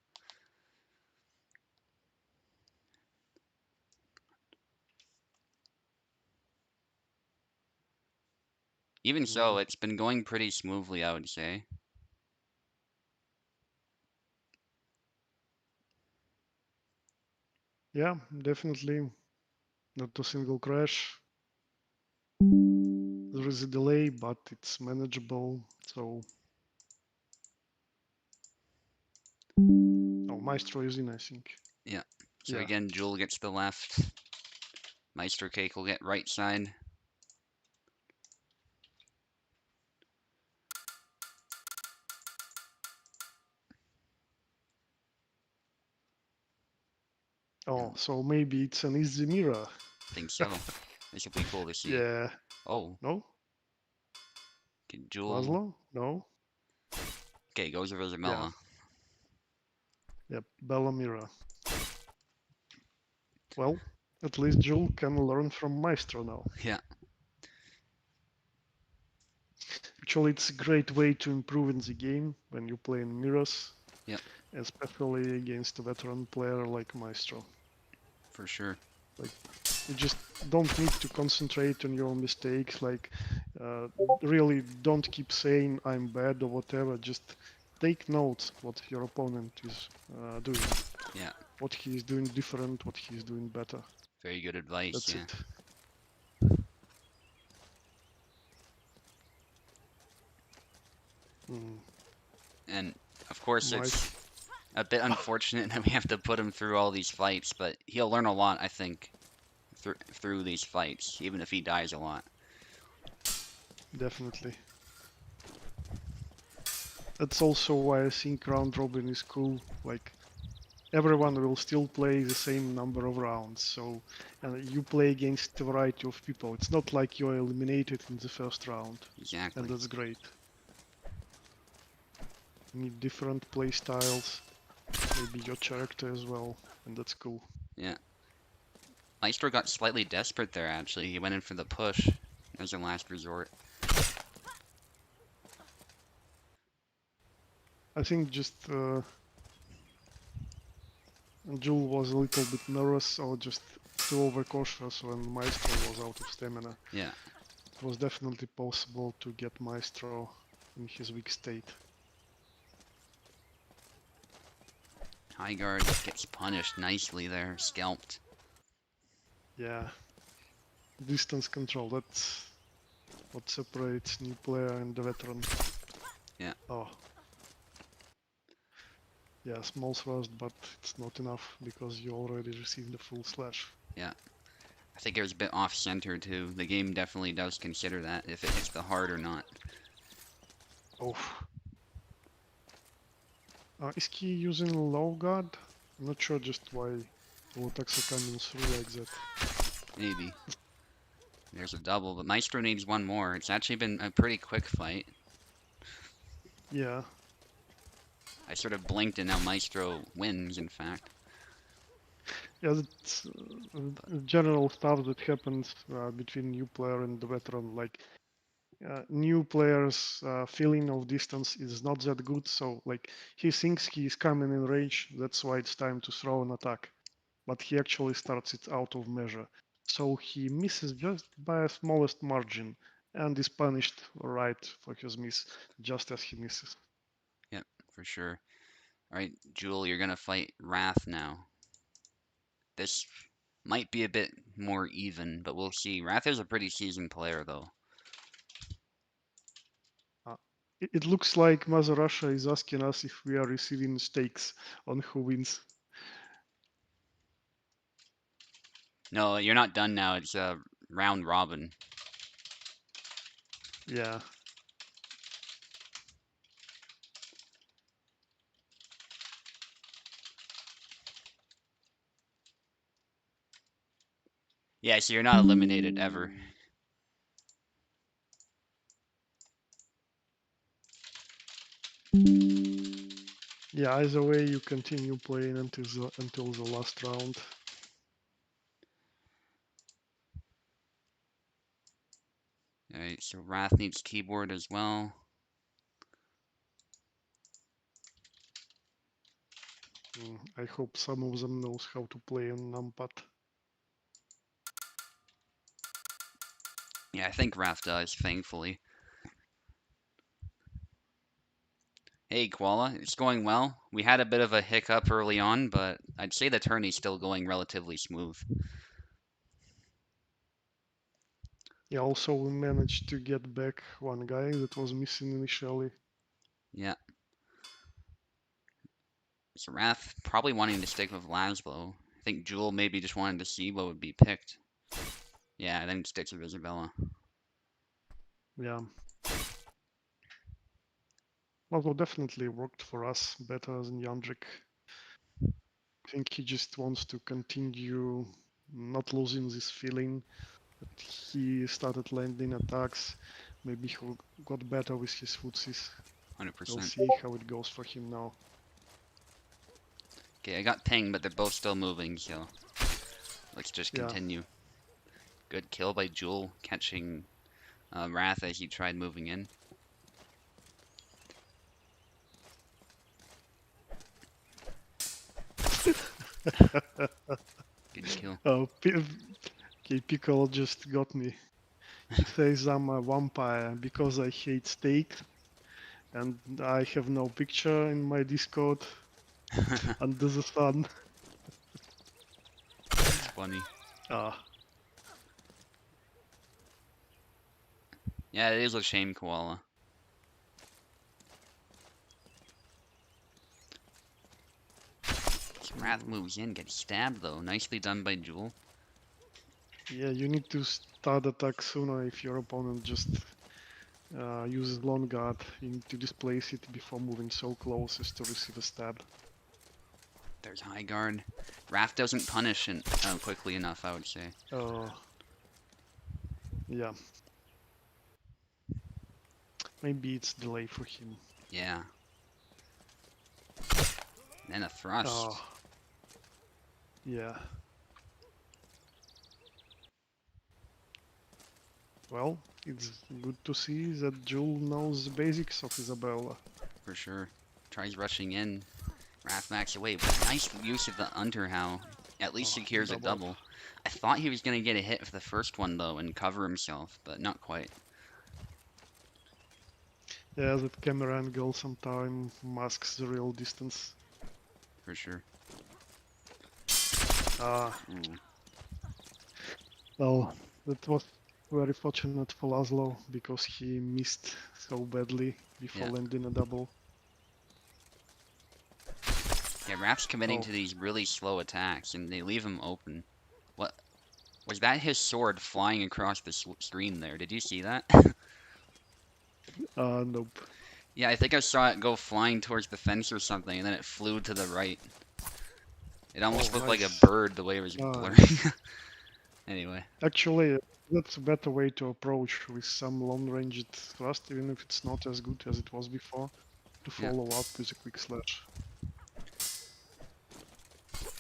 Even so, Mm, it's been going pretty smoothly, I would say. yeah, definitely. Not a single crash. There is a delay, but it's manageable. So, oh, Maestro is in, I think. Yeah. So Yeah. again, Jewel gets the left. Maestro Cake will get right side. Oh, And so maybe it's an easy mirror. think so. This will be cool to see. Yeah. Oh, No? okay, Jewel. Laszlo? No? Okay, goes over Yeah. Zamela. Yep. Bella mirror. Well, at least Jul can learn from Maestro now. Yeah, Actually, it's a great way to improve in the game when you play in mirrors, yeah, especially against a veteran player like Maestro. for sure. Like, you just don't need to concentrate on your mistakes. Like, uh, really don't keep saying I'm bad or whatever. Just take notes what your opponent is doing, Yeah, what he is doing different, what he is doing better. very good advice. That's Yeah, it. Mm. and of course Maestro. it's a bit unfortunate that we have to put him through all these fights, but he'll learn a lot, I think, through these fights, even if he dies a lot. Definitely. That's also why I think round robin is cool. Like everyone will still play the same number of rounds, so and you play against a variety of people. It's not like you're eliminated in the first round, and Exactly. that's great. You need different play styles, maybe your character as well, and that's cool. Yeah. Maestro got slightly desperate there, actually. He went in for the push as a last resort. I think just Jul was a little bit nervous or just too overcautious when Maestro was out of stamina. Yeah. It was definitely possible to get Maestro in his weak state. High guard gets punished nicely there, scalped. Yeah, distance control, that's what separates new player and the veteran. Yeah. Oh, yeah, small thrust, but it's not enough because you already received the full slash. Yeah. I think it was a bit off center too. The game definitely does consider that if it hits the heart or not. Oh, is he using low guard? I'm not sure just why all attacks are coming through like that. Maybe. There's a double, but Maestro needs one more. It's actually been a pretty quick fight. Yeah, I sort of blinked and now Maestro wins, in fact. yeah, that's But general stuff that happens between new player and the veteran. Like new players' feeling of distance is not that good. So like he thinks he is coming in range. That's why it's time to throw an attack. But he actually starts it out of measure. So he misses just by a smallest margin and is punished right for his miss just as he misses. yep, for sure. Alright, Jewel, you're gonna fight Wrath now. This might be a bit more even, but we'll see. Wrath is a pretty seasoned player, though. Uh, it looks like Mother Russia is asking us if we are receiving stakes on who wins. No, you're not done now. It's round robin. Yeah, Yeah, so you're not eliminated ever. yeah. Either way, you continue playing until the last round. Alright, so Wrath needs keyboard as well. I hope some of them knows how to play on numpad. Yeah, I think Wrath does, thankfully. Hey, Koala, it's going well. We had a bit of a hiccup early on, but I'd say the tourney's still going relatively smooth. Yeah, also we managed to get back one guy that was missing initially. Yeah, So Wrath probably wanting to stick with Laszlo. I think Jewel maybe just wanted to see what would be picked. Yeah, I think sticks with Isabella. Yeah. Laszlo definitely worked for us better than Jandrik. I think he just wants to continue not losing this feeling that he started landing attacks. Maybe he got better with his footsies. We'll 100%. see how it goes for him now. Okay, I got pinged, but they're both still moving, so let's just Yeah. continue. Good kill by Jewel, catching Wrath as he tried moving in. Good kill. Oh, okay, Pickle just got me. He says I'm a vampire because I hate steak and I have no picture in my Discord under the sun. It's funny. Ah, Yeah, it is a shame, Koala. Wrath moves in, gets stabbed though. Nicely done by Jewel. yeah, you need to start attack sooner if your opponent just uses long guard. You need to displace it before moving so close as to receive a stab. There's high guard. Wrath doesn't punish it quickly enough, I would say. Yeah, maybe it's delay for him. Yeah. And a thrust. Oh, yeah. Well, it's good to see that Jewel knows the basics of Isabella. For sure. Tries rushing in. Wrath backs away. Nice use of the Underhow. At least Oh, secures a double up. double. I thought he was going to get a hit for the first one, though, and cover himself, but not quite. Yeah, that camera angle sometimes masks the real distance. For sure. Ah, Ooh. well, that was very fortunate for Laszlo because he missed so badly before Yeah. landing a double. Yeah, Wrath's committing Oh, to these really slow attacks, and they leave him open. What? Was that his sword flying across the screen there? Did you see that? nope. Yeah, I think I saw it go flying towards the fence or something, and then it flew to the right. It Oh, almost looked like a nice. bird the way it was blurring. Anyway, Actually, that's a better way to approach with some long-ranged thrust, even if it's not as good as it was before, to yeah. follow up with a quick slash.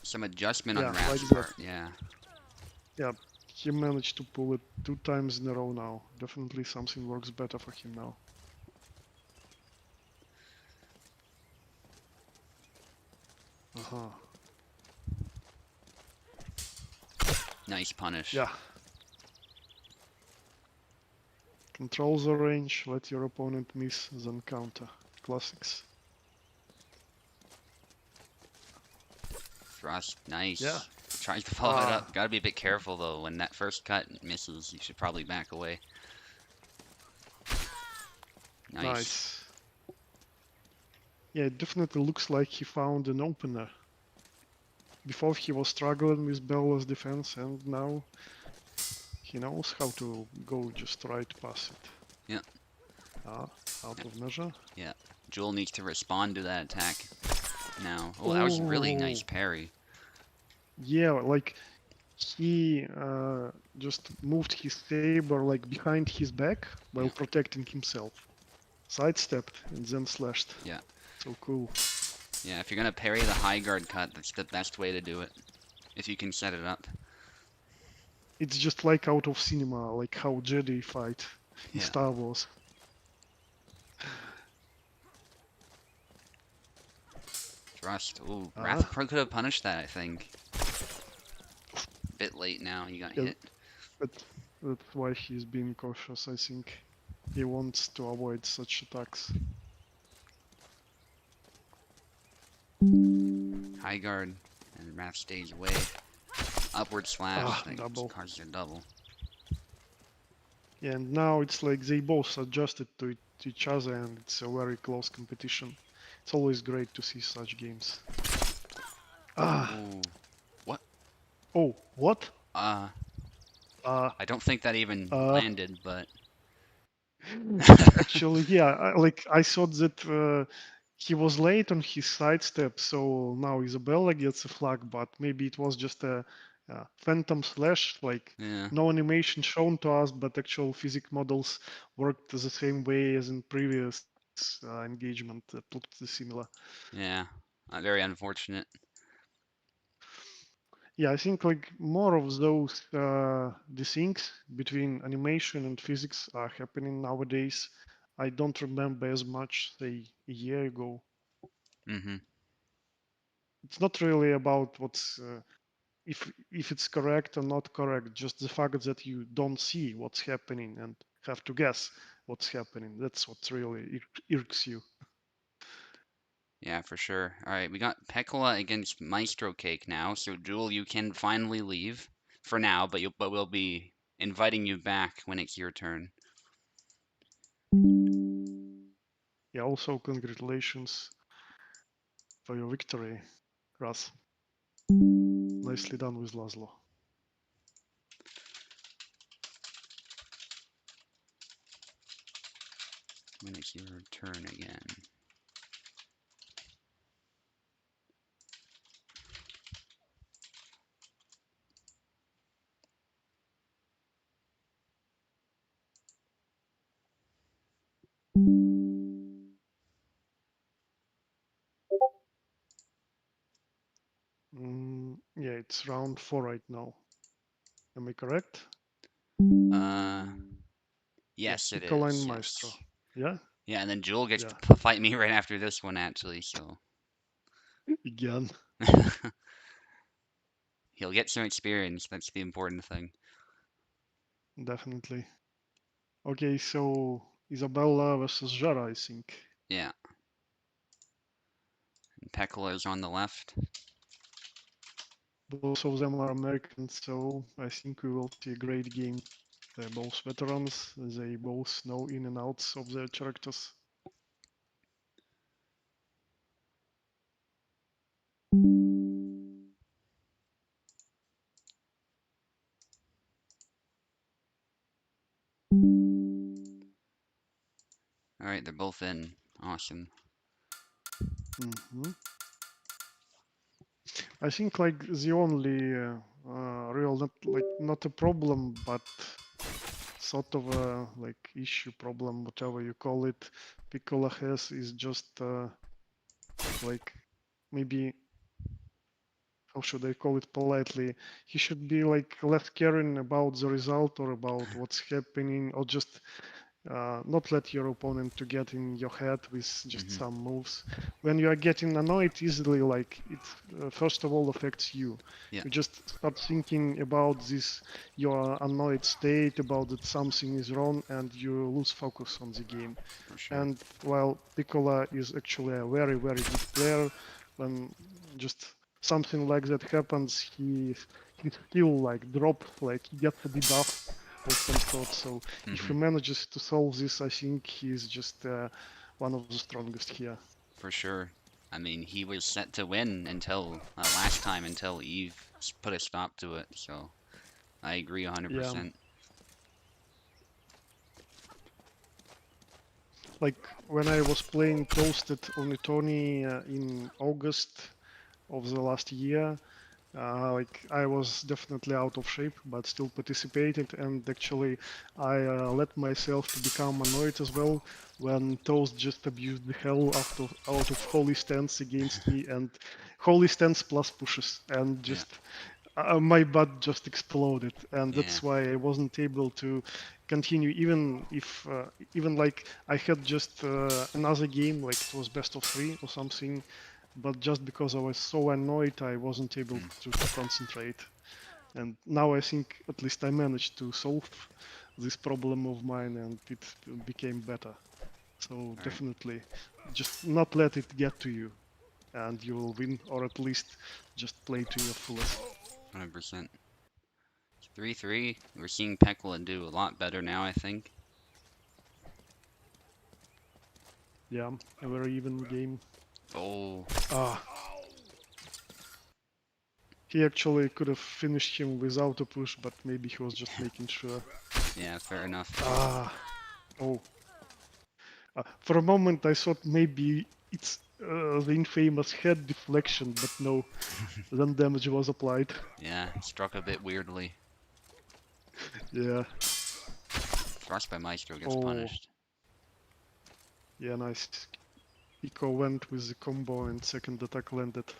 Some adjustment on Yeah, like Wrath's that. part, yeah. Yeah, he managed to pull it 2 times in a row now. Definitely something works better for him now. Uh-huh. Nice punish. Yeah. Control the range, let your opponent miss, then counter. Classics. Thrust, Yeah. nice. Tries to follow it Ah, up. Gotta be a bit careful though. When that first cut misses, you should probably back away. Nice. nice. Yeah, it definitely looks like he found an opener. Before he was struggling with Bella's defense, and now he knows how to go just right past it. Yeah. Ah, out of measure. Yeah. Jewel needs to respond to that attack now. Oh, that was really Oh, nice parry. yeah, like he just moved his saber like behind his back while Yeah. protecting himself. Sidestepped and then slashed. Yeah. So cool. Yeah, if you're gonna parry the high guard cut, that's the best way to do it. If you can set it up. It's just like out of cinema, like how Jedi fight in Yeah. Star Wars. Thrust. Ooh, Ah, Wrath could have punished that, I think. Bit late now, he got yeah, hit. but that's why he's being cautious, I think. He wants to avoid such attacks. High guard, and Wrath stays away. Upward slash, Ah, that double. causes a double. Yeah, and now it's like they both adjusted to each other and it's a very close competition. It's always great to see such games. Ah, Ooh. What? oh, what? Uh, Uh, I don't think that even uh, landed, but Actually, yeah, like I thought that he was late on his sidestep, so now Isabella gets a flag, but maybe it was just a phantom slash, like yeah, no animation shown to us, but actual physics models worked the same way as in previous engagement that looked similar. yeah. Very unfortunate. Yeah, I think like more of those the things between animation and physics are happening nowadays. I don't remember as much, say, a year ago. Mm-hmm. It's not really about what's if it's correct or not correct, just the fact that you don't see what's happening and have to guess what's happening. That's what really irks you. Yeah, for sure. All right, we got Pecola against Maestro Cake now. So, Jewel, you can finally leave for now, but we'll be inviting you back when it's your turn. Yeah, also congratulations for your victory, Ras. Nicely done with Laszlo. When it's your turn again. Yeah, it's round 4 right now. Am I correct? Uh, Yeah, yes, it Piccolo is. Maestro. Yes. Yeah, Yeah, and then Jewel gets to yeah. fight me right after this one, actually. So Again, he'll get some experience. That's the important thing. definitely. Okay, so Isabella versus Jara, I think. Yeah. And Pecola's on the left. Both of them are Americans, so I think we will see a great game. They're both veterans. They both know in and outs of their characters. All right, they're both in. Awesome. Hmm I think like the only real not a problem, but sort of a like issue problem, whatever you call it, Piccola has is just like maybe how should I call it politely? He should be like less caring about the result or about what's happening, or just not let your opponent to get in your head with just Hmm. some moves. When you are getting annoyed easily, like it first of all affects you. Yeah, You just start thinking about this, your annoyed state, about that something is wrong, and you lose focus on the game. for sure. And while Piccola is actually a very, very good player, when just something like that happens, his skill like drop, like he gets a debuff of some sort. So if Hmm. he manages to solve this, I think he's just one of the strongest here. For sure. I mean, he was set to win until last time, until Eve put a stop to it. So I agree Yeah, 100%. like when I was playing Toasted on Tony in August of the last year, like I was definitely out of shape, but still participated. And actually, I let myself to become annoyed as well when Toast just abused the hell out of holy stance against me and holy stance plus pushes, and Yeah, just my butt just exploded, and yeah. that's why I wasn't able to continue. Even if even like I had just another game, like it was best of 3 or something, but just because I was so annoyed, I wasn't able Mm. to concentrate. And now I think at least I managed to solve this problem of mine, and it became better. So All right, definitely, just not let it get to you, and you will win, or at least just play to your fullest. 100%. 3-3. We're seeing Peckla do a lot better now, I think. Yeah, a very even game. Oh, Ah, He actually could have finished him without a push, but maybe he was just making sure. Yeah, fair enough. Ah, oh. For a moment, I thought maybe it's the infamous head deflection, but no. Then damage was applied. Yeah, struck a bit weirdly. Yeah. Thrust by Maestro gets Oh, punished. yeah, nice. Eco went with the combo and second attack landed.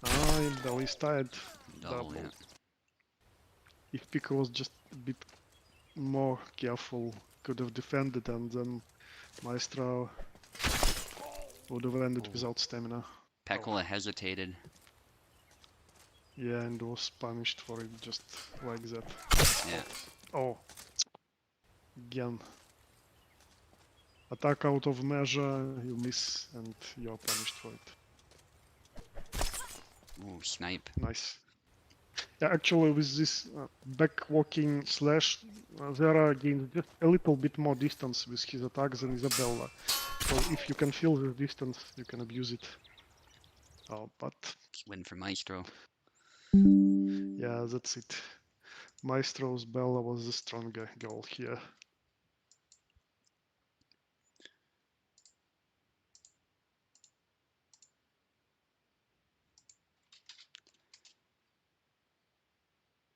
Ah, Belly's tired. Double, yeah. Double. If Pico was just a bit more careful, could have defended, and then Maestro would have ended Ooh. without stamina. Oh, Pekola hesitated. yeah, and was punished for it just like that. Yeah. Oh, again. Attack out of measure, you miss, and you're punished for it. Ooh, snipe. Nice. Yeah, actually, with this back walking slash, Zera gains just a little bit more distance with his attacks than Isabella. So if you can feel the distance, you can abuse it. But Win for Maestro. yeah, that's it. Maestro's Bella was the stronger girl here.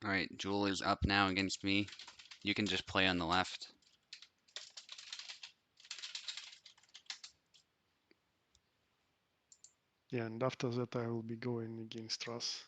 Alright, Jewel is up now against me. You can just play on the left. Yeah, and after that I will be going against Russ.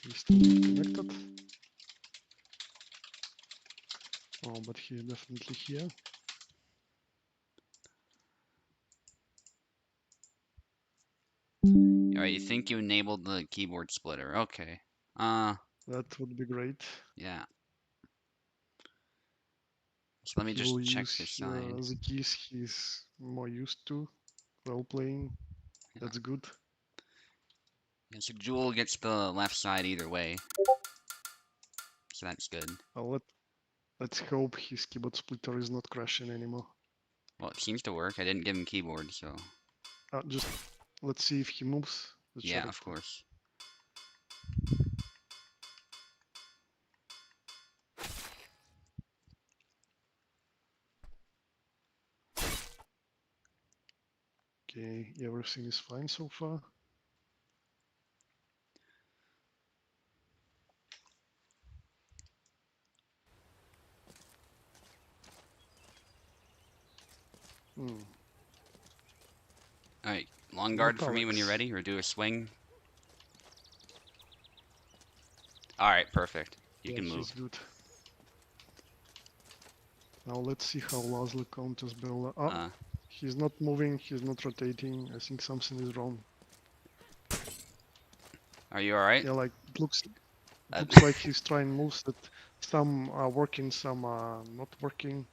He's still not connected. Oh, but he's definitely here. Alright, you think you enabled the keyboard splitter. Okay. That would be great. Yeah. So let me He will just check use this side. the keys he's more used to while playing. Yeah. That's good. Yeah, so Jewel gets the left side either way. So that's good. Let's hope his keyboard splitter is not crashing anymore. Well, it seems to work. I didn't give him keyboard, so Just let's see if he moves the yeah, chart. of course. Okay, everything is fine so far. Hmm. Alright, long guard Not for me when you're Alex. ready, or do a swing. Alright, perfect. You Yeah, can he's move. good. Now let's see how Laszlo counters Bella. Uh, He's not moving, he's not rotating. I think something is wrong. are you alright? Yeah, like it Uh, looks like he's trying moves that some are working, some are not working.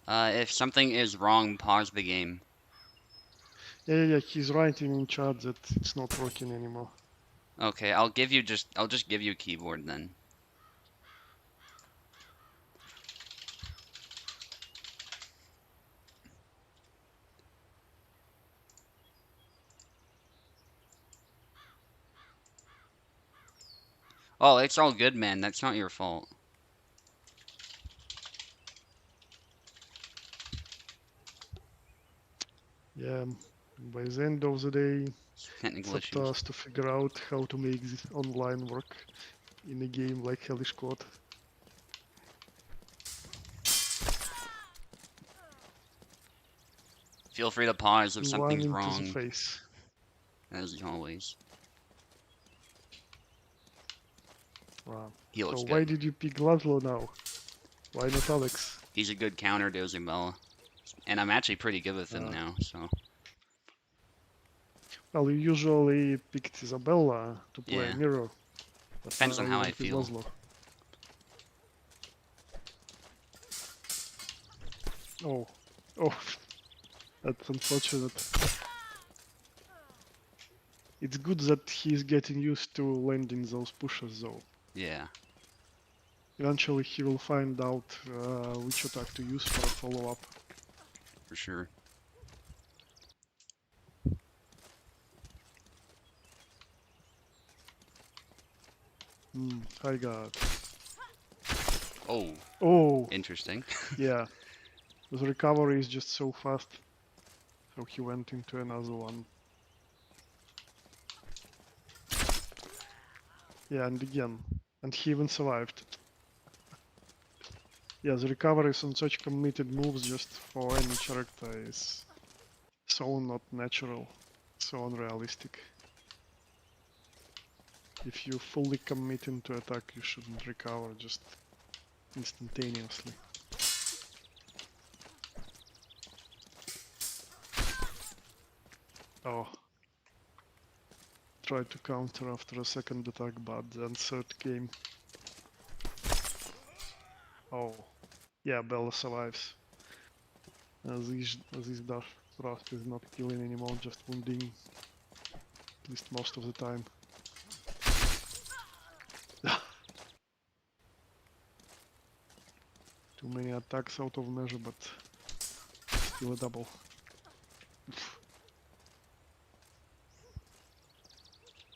if something is wrong, pause the game. Yeah, he's writing in chat that it's not working anymore. Okay, I'll just give you a keyboard then. Oh, it's all good, man. That's not your fault. Yeah, by the end of the day, it's Technical up to issues. us to figure out how to make this online work in a game like Hellish Quart. Feel free to pause if One something's into the wrong, face. as always. Wow. He So looks why good. did you pick Laszlo now? Why not Alex? He's a good counter to Isabella. And I'm actually pretty good with him Uh, now, so. Well, you usually picked Isabella to play Yeah, mirror, but depends now on you how I went with feel. Laszlo. Oh, oh, that's unfortunate. It's good that he's getting used to landing those pushes, though. Yeah, Eventually, he will find out which attack to use for a follow-up. for sure. I got. Oh, Oh, interesting. yeah. The recovery is just so fast. So he went into another one. Yeah, and again. And he even survived. Yeah, the recoveries on such committed moves just for any character is so not natural, so unrealistic. If you fully commit into attack, you shouldn't recover just instantaneously. Oh, tried to counter after a second attack, but then third came. Oh, yeah, Bella survives. This Dash Thrust is not killing anymore, just wounding, at least most of the time. Too many attacks out of measure, but still a double.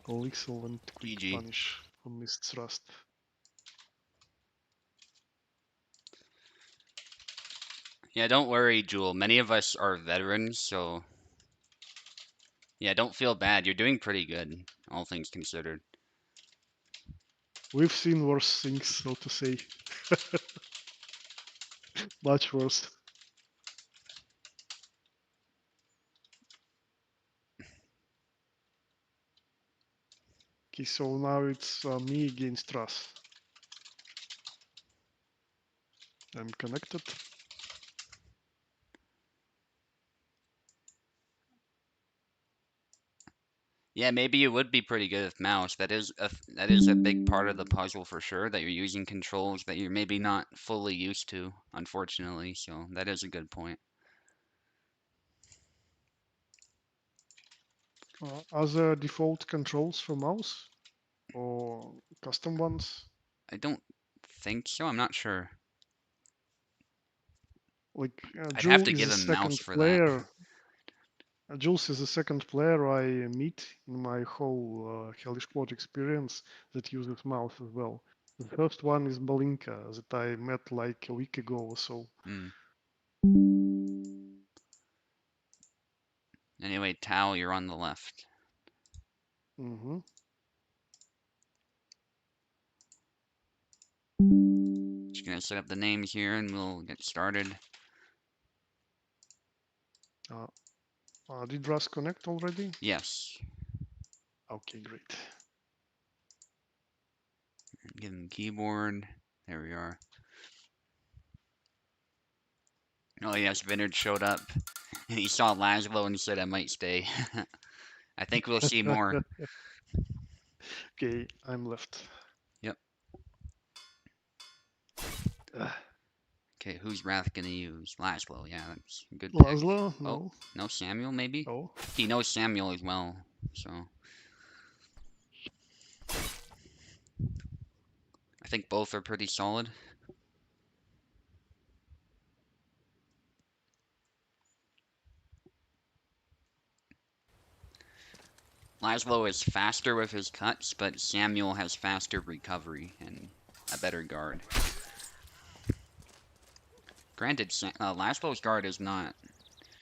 Elixir and quick GG. punish from Mist Thrust. Yeah, don't worry, Jewel. Many of us are veterans, so yeah, don't feel bad. You're doing pretty good, all things considered. We've seen worse things, so to say. Much worse. Okay, so now it's me against Russ. I'm connected. Yeah, maybe you would be pretty good with mouse. That is a big part of the puzzle for sure, that you're using controls that you're maybe not fully used to, unfortunately. So that is a good point. Are there default controls for mouse or custom ones? I don't think so. I'm not sure. Like I'd have Jewel to is give the him mouse second for that. player. Jules is the second player I meet in my whole Hellish Quart experience that uses mouse as well. The first one is Balinka that I met like a week ago or so. Hmm. Anyway, Tao, you're on the left. Mm-hmm. Just gonna set up the names here and we'll get started. Did Russ connect already? Yes. Okay, great. Give him keyboard. There we are. Oh yes, Vinard showed up. And he saw Laszlo and said I might stay. I think we'll see more. Okay, I'm left. Yep. Uh, Okay, who's Wrath gonna use? Laszlo, yeah, that's a good pick. Laszlo? Oh, No. no Samuel maybe? Oh. He knows Samuel as well, so I think both are pretty solid. Laszlo is faster with his cuts, but Samuel has faster recovery and a better guard. Granted, Laszlo's guard is not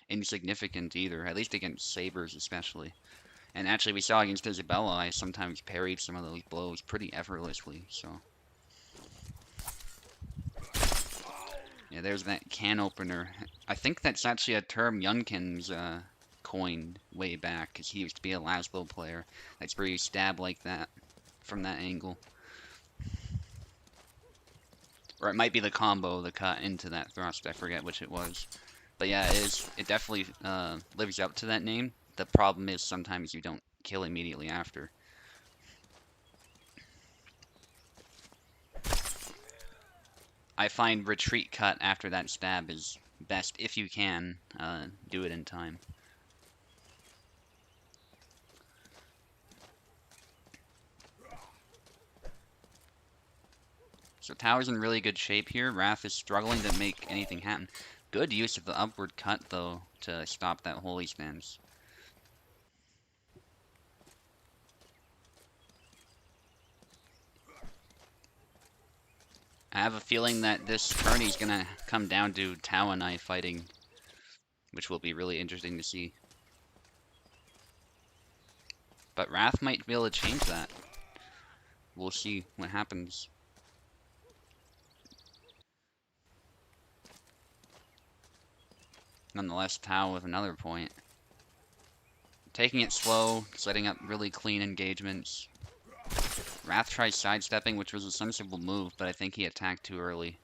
insignificant either, at least against sabers especially. And actually, we saw against Isabella, I sometimes parried some of those blows pretty effortlessly, so. Yeah, there's that can opener. I think that's actually a term Yunkins coined way back, because he used to be a Laszlo player. That's where you stab like that, from that angle. Or it might be the combo, the cut into that thrust, I forget which it was. But yeah, it definitely lives up to that name. The problem is sometimes you don't kill immediately after. I find retreat cut after that stab is best if you can do it in time. So Tower's in really good shape here. Wrath is struggling to make anything happen. Good use of the upward cut, though, to stop that holy stance. I have a feeling that this tourney's gonna come down to Tao and I fighting, which will be really interesting to see. But Wrath might be able to change that. We'll see what happens. Nonetheless, Tao with another point. Taking it slow, setting up really clean engagements. Wrath tries sidestepping, which was a sensible move, but I think he attacked too early.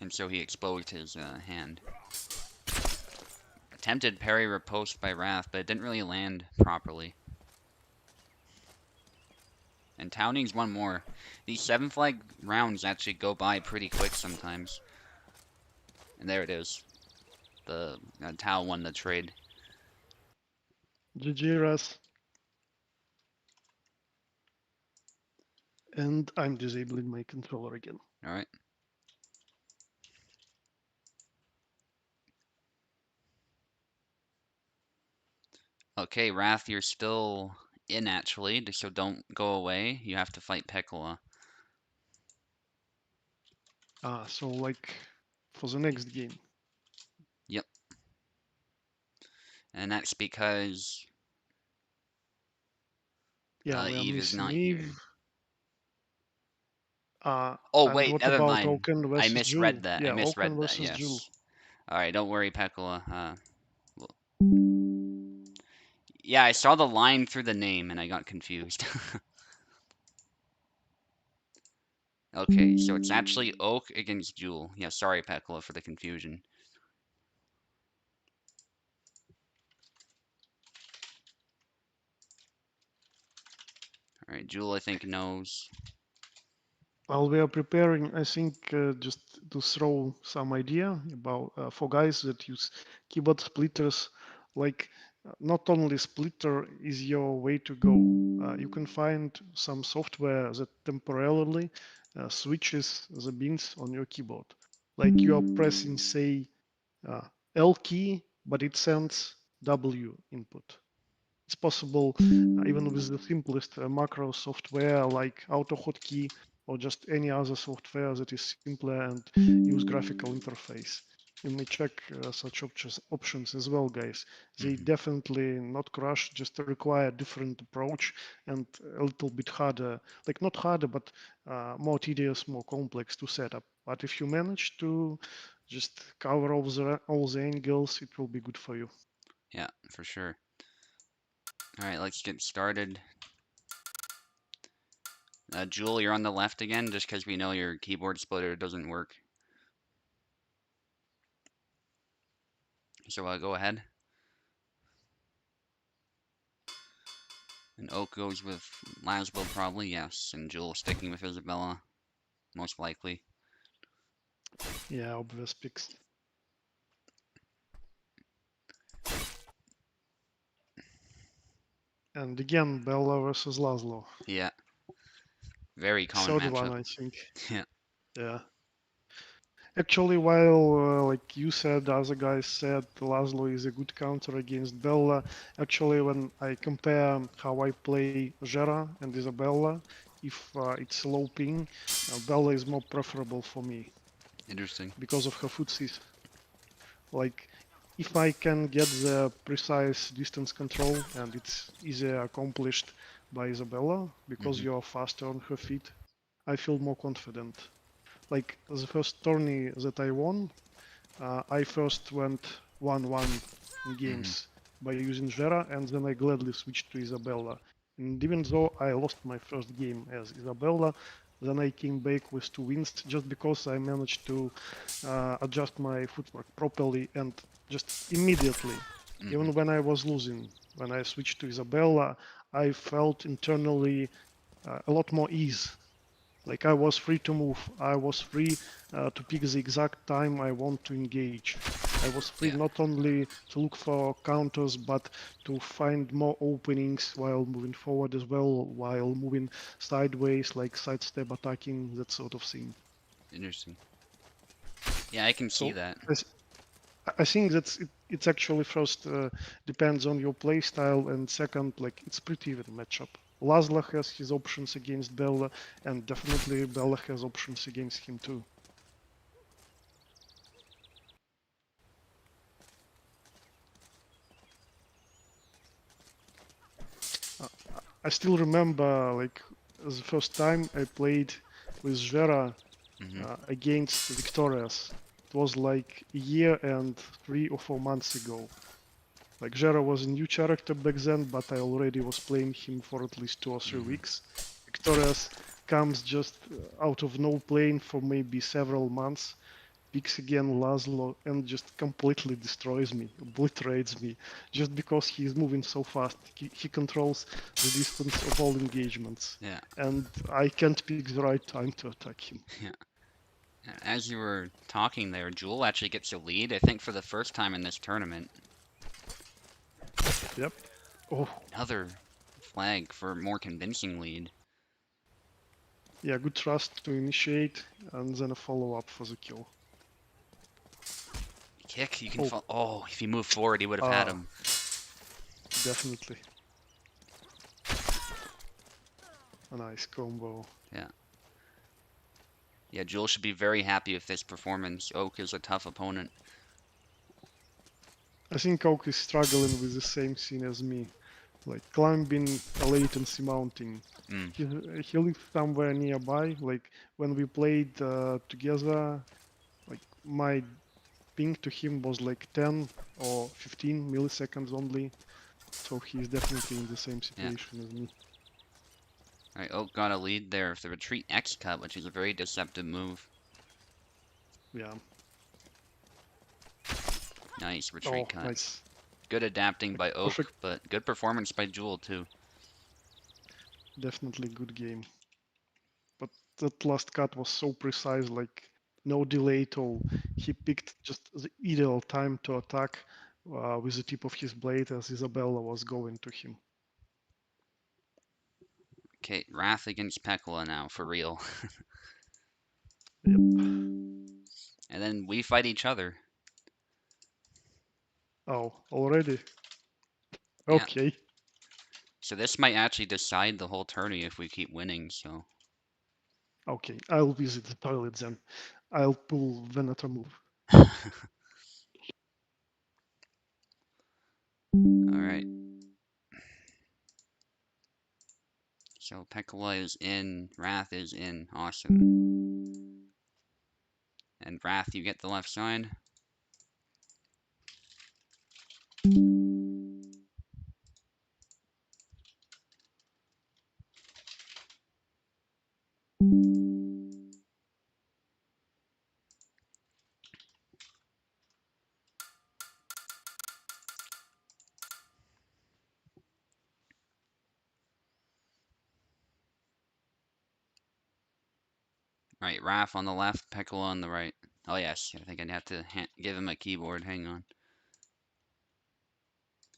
And so he exposed his hand. Attempted parry riposte by Wrath, but it didn't really land properly. And Tao needs one more. These 7 flag rounds actually go by pretty quick sometimes. And there it is. The Tao won the trade. GG, Ras. And I'm disabling my controller again. Alright. Okay, Wrath, you're still in actually, so don't go away. You have to fight Pekola. So like for the next game. Yep. And that's because Yeah, we are Eve is missing not Eve. here. Oh And wait, what never about mind. Oaken I versus Jewel? misread that. I Yeah, Oaken misread that. versus Jewel. Yes. All right, don't worry, Pekola. Yeah, I saw the line through the name and I got confused. Okay, so it's actually Oak against Jewel. Yeah, sorry, Pekola, for the confusion. All right, Jewel, I think knows. While we are preparing, I think just to throw some idea about for guys that use keyboard splitters, like not only splitter is your way to go. You can find some software that temporarily switches the bins on your keyboard. Like you are pressing, say, uh, L key, but it sends W input. It's possible even with the simplest macro software like AutoHotkey or just any other software that is simpler and use graphical interface. You may check such options as well, guys. They definitely not crash, just require a different approach and a little bit harder, like not harder, but more tedious, more complex to set up. But if you manage to just cover all the angles, it will be good for you. Yeah, for sure. All right, let's get started. Jewel, you're on the left again, just because we know your keyboard splitter doesn't work. So go ahead. And Oak goes with Laszlo probably, yes. And Jewel sticking with Isabella, most likely. Yeah, obvious picks. And again, Bella versus Laszlo. Yeah, very common Third one, matchup. I think. Yeah. Yeah. Actually, while like you said, other guys said Laszlo is a good counter against Bella. Actually, when I compare how I play Jera and Isabella, if it's low ping, Bella is more preferable for me Interesting. because of her footsies. Like, if I can get the precise distance control and it's easier accomplished by Isabella because Hmm. you're faster on her feet, I feel more confident. Like the first tourney that I won, I first went 1-1 in Hmm. games by using Jera, and then I gladly switched to Isabella. And even though I lost my first game as Isabella, then I came back with 2 wins just because I managed to adjust my footwork properly and just immediately Mm-hmm. Even when I was losing, when I switched to Isabella, I felt internally a lot more ease. Like I was free to move. I was free to pick the exact time I want to engage. I was free Yeah. not only to look for counters, but to find more openings while moving forward as well, while moving sideways, like sidestep attacking, that sort of thing. Interesting. Yeah, I can see So that. I think it's actually first depends on your play style, and second, like it's pretty even matchup. Laszlo has his options against Bella, and definitely Bella has options against him too. Uh, I still remember like the first time I played with Vera Mm-hmm. against Victorious. It was like a year and 3 or 4 months ago. Like Jera was a new character back then, but I already was playing him for at least 2 or 3 weeks. Mm-hmm. Victorious comes just out of no playing for maybe several months, picks again Laszlo, and just completely destroys me, obliterates me, just because he's moving so fast. He controls the distance of all engagements, Yeah. and I can't pick the right time to attack him. Yeah. As you were talking there, Jewel actually gets a lead, I think, for the first time in this tournament. Yep. Oh, Another flag for a more convincing lead. yeah, good trust to initiate, and then a follow up for the kill. Kick, you can Oh, fall. Oh, if he moved forward, he would have had ah, him. definitely. A nice combo. Yeah. Yeah, Jewel should be very happy with this performance. Oak is a tough opponent. I think Oak is struggling with the same scene as me, like climbing a latency mountain. Mm, He lives somewhere nearby. Like when we played together, like my ping to him was like 10 or 15 milliseconds only. So he's definitely in the same yeah. situation as me. Alright, Oak got a lead there with the retreat X cut, which is a very deceptive move. Yeah. Nice retreat Oh, cut. nice. Good adapting Like by Oak, perfect. but good performance by Jewel too. Definitely good game. But that last cut was so precise, like no delay at all. He picked just the ideal time to attack with the tip of his blade as Isabella was going to him. Okay, Wrath against Pekla now, for real. Yep. And then we fight each other. Oh, already? Yeah. Okay. So this might actually decide the whole tourney if we keep winning, so. Okay. I'll visit the toilet then. I'll pull Venator move. Alright. So Pekla is in, Wrath is in. Awesome. And Wrath, you get the left side. Right, Wrath on the left, Pekla on the right. Oh yes, I think I'd have to give him a keyboard. Hang on.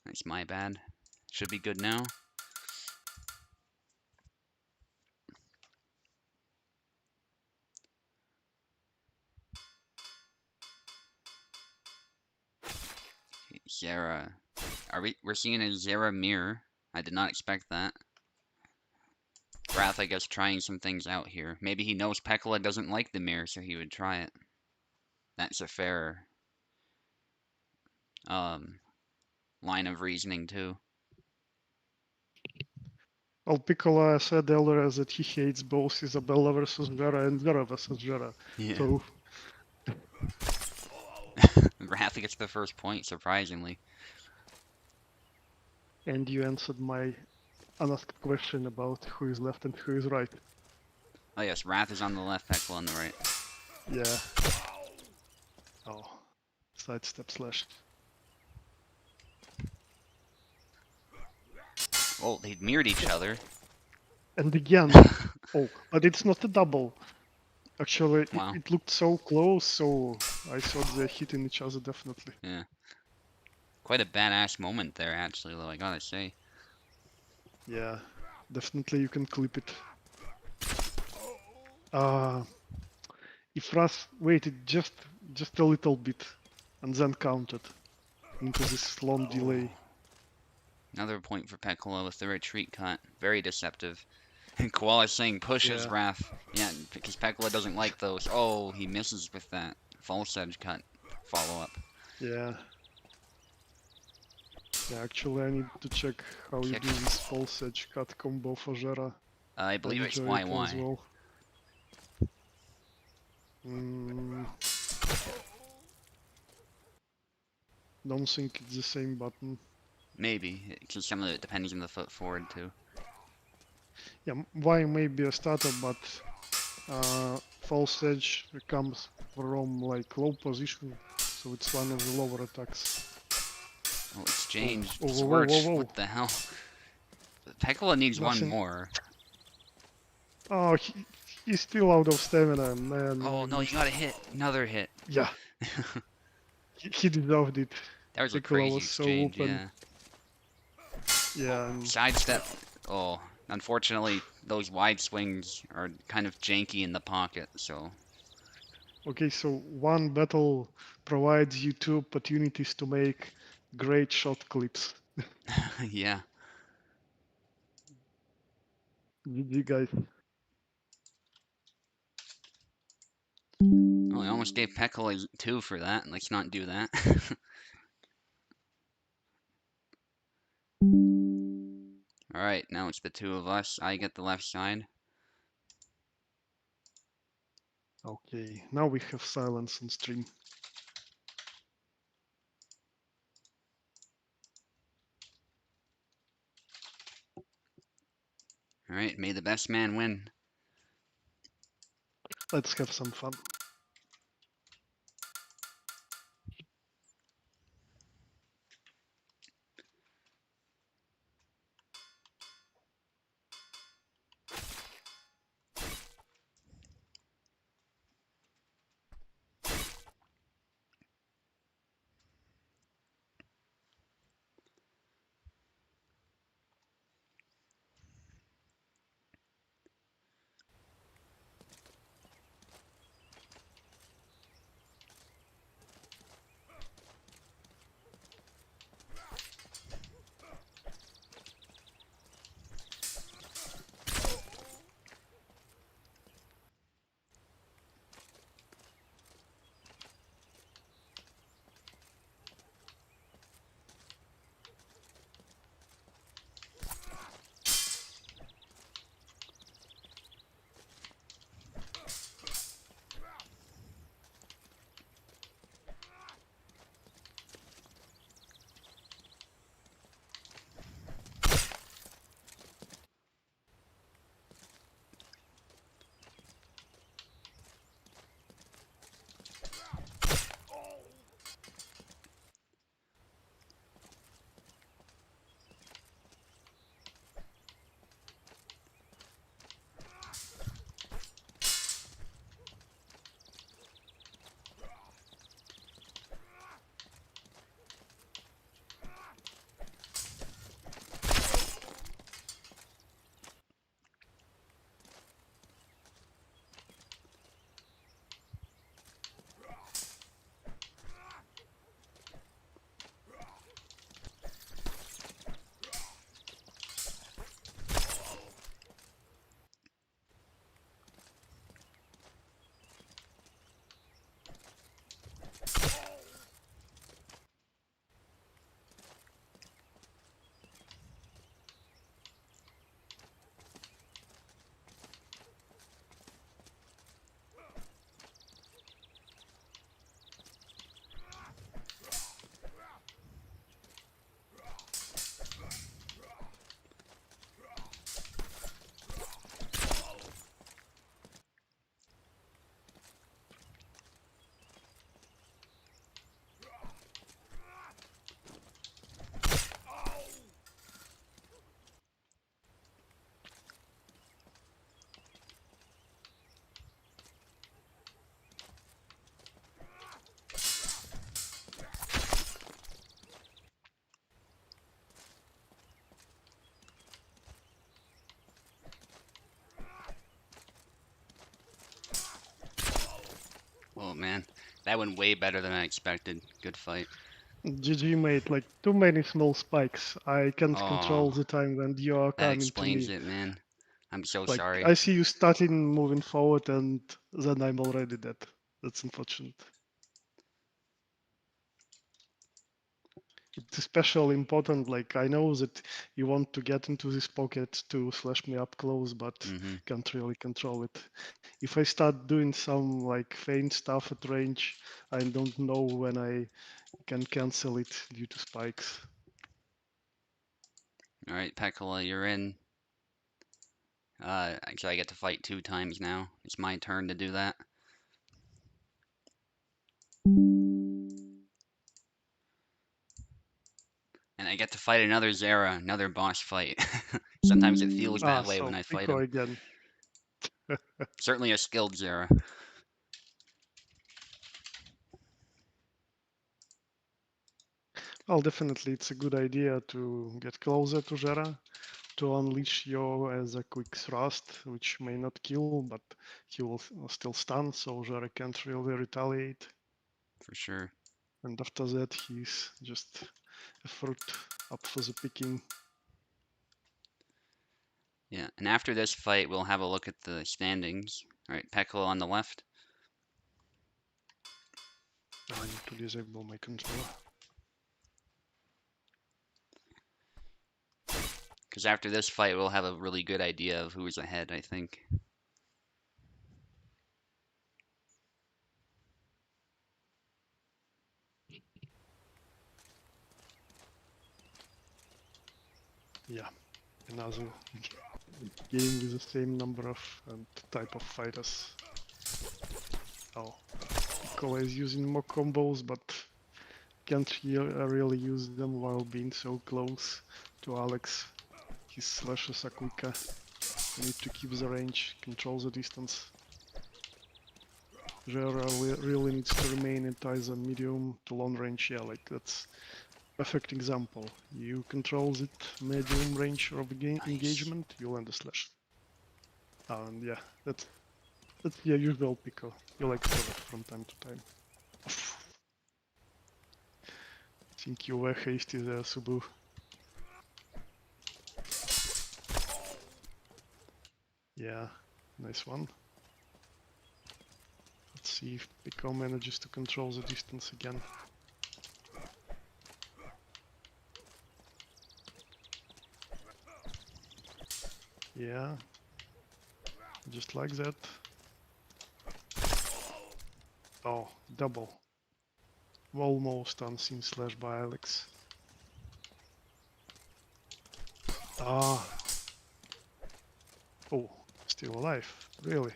That's my bad. Should be good now. Zera. We're seeing a Zera mirror. I did not expect that. Wrath, I guess, trying some things out here. Maybe he knows Pekla doesn't like the mirror, so he would try it. That's a fair um line of reasoning too. Well, Piccolo said earlier that he hates both Isabella versus Vera and Vera versus Vera. Yeah. So, Wrath gets the first point, surprisingly. and you answered my unasked question about who is left and who is right. Oh yes, Wrath is on the left, Pekla on the right. Yeah. Oh, sidestep slash. Oh, they mirrored each other. And again. Oh, but it's not a double. Actually, Wow. it looked so close, so I thought they're hitting each other definitely. Yeah. Quite a badass moment there, actually, though, I gotta say. Yeah, definitely you can clip it. Uh, if Russ waited just a little bit and then counted into this long Oh. delay. Another point for Pecola with the retreat cut. Very deceptive. And Koala's saying push his Yeah, wrath. Yeah, because Pecola doesn't like those. Oh, he misses with that. False edge cut. Follow up. yeah. Yeah, actually I need to check how you Kick. do this false edge cut combo for Jera. I I believe it's enjoy it as YY. well. Mm, don't think it's the same button. Maybe, because some of it depends on the foot forward too. Yeah, Y may be a starter, but false edge comes from like low position, so it's one of the lower attacks. Oh, Oh, exchange. oh, whoa, whoa, whoa, Scorch. whoa. What the hell? Pecola needs one Nothing. more. Oh, he's still out of stamina, Oh man. no, you gotta hit. Another hit. Yeah, he deserved it. That was a Piccolo crazy was so exchange, open. yeah. Oh, Yeah, and sidestep. Oh, unfortunately, those wide swings are kind of janky in the pocket, so. okay, so one battle provides you two opportunities to make great shot clips. Yeah. GG, guys. Oh, I almost gave Pecola two for that. Let's not do that. Alright, now it's the two of us. I get the left side. Okay, now we have silence on stream. Alright, may the best man win. Let's have some fun. Oh man, that went way better than I expected. Good fight. GG mate, like too many small spikes. I can't control Oh, the time when you are that coming to explains me. it, man. I'm so Like sorry. I see you starting moving forward and then I'm already dead. That's unfortunate. It's especially important, like I know that you want to get into this pocket to slash me up close, but Hmm. can't really control it. If I start doing some like feint stuff at range, I don't know when I can cancel it due to spikes. All right, Pekala, you're in. Actually, I get to fight 2 times now. It's my turn to do that. And I get to fight another Zera, another boss fight. Sometimes it feels that way when So I fight Pico him. again. Certainly a skilled Zera. Well, definitely it's a good idea to get closer to Jera, to unleash Yo as a quick thrust, which may not kill, but he will still stun, so Jera can't really retaliate. For sure. And after that, he's just a fruit up for the picking. Yeah, and after this fight, we'll have a look at the standings. All right, Pekala on the left. Now I need to disable my controller. Because after this fight, we'll have a really good idea of who's ahead, I think. Yeah, another game with the same number of and type of fighters. Oh, Piccolo is using more combos, but can't really use them while being so close to Alex. His slashes are quicker. You need to keep the range, control the distance. Jera really needs to remain at either medium to long range. Yeah, like that's perfect example. You control the medium range of Nice. engagement, you land a slash. And yeah, that's your usual Pico. You like to from time to time. Think you were hasty there, Subu. Yeah, nice one. Let's see if Pico manages to control the distance again. Yeah, just like that. Oh, double. Almost unseen slash by Alex. Ah, oh, still alive. Really?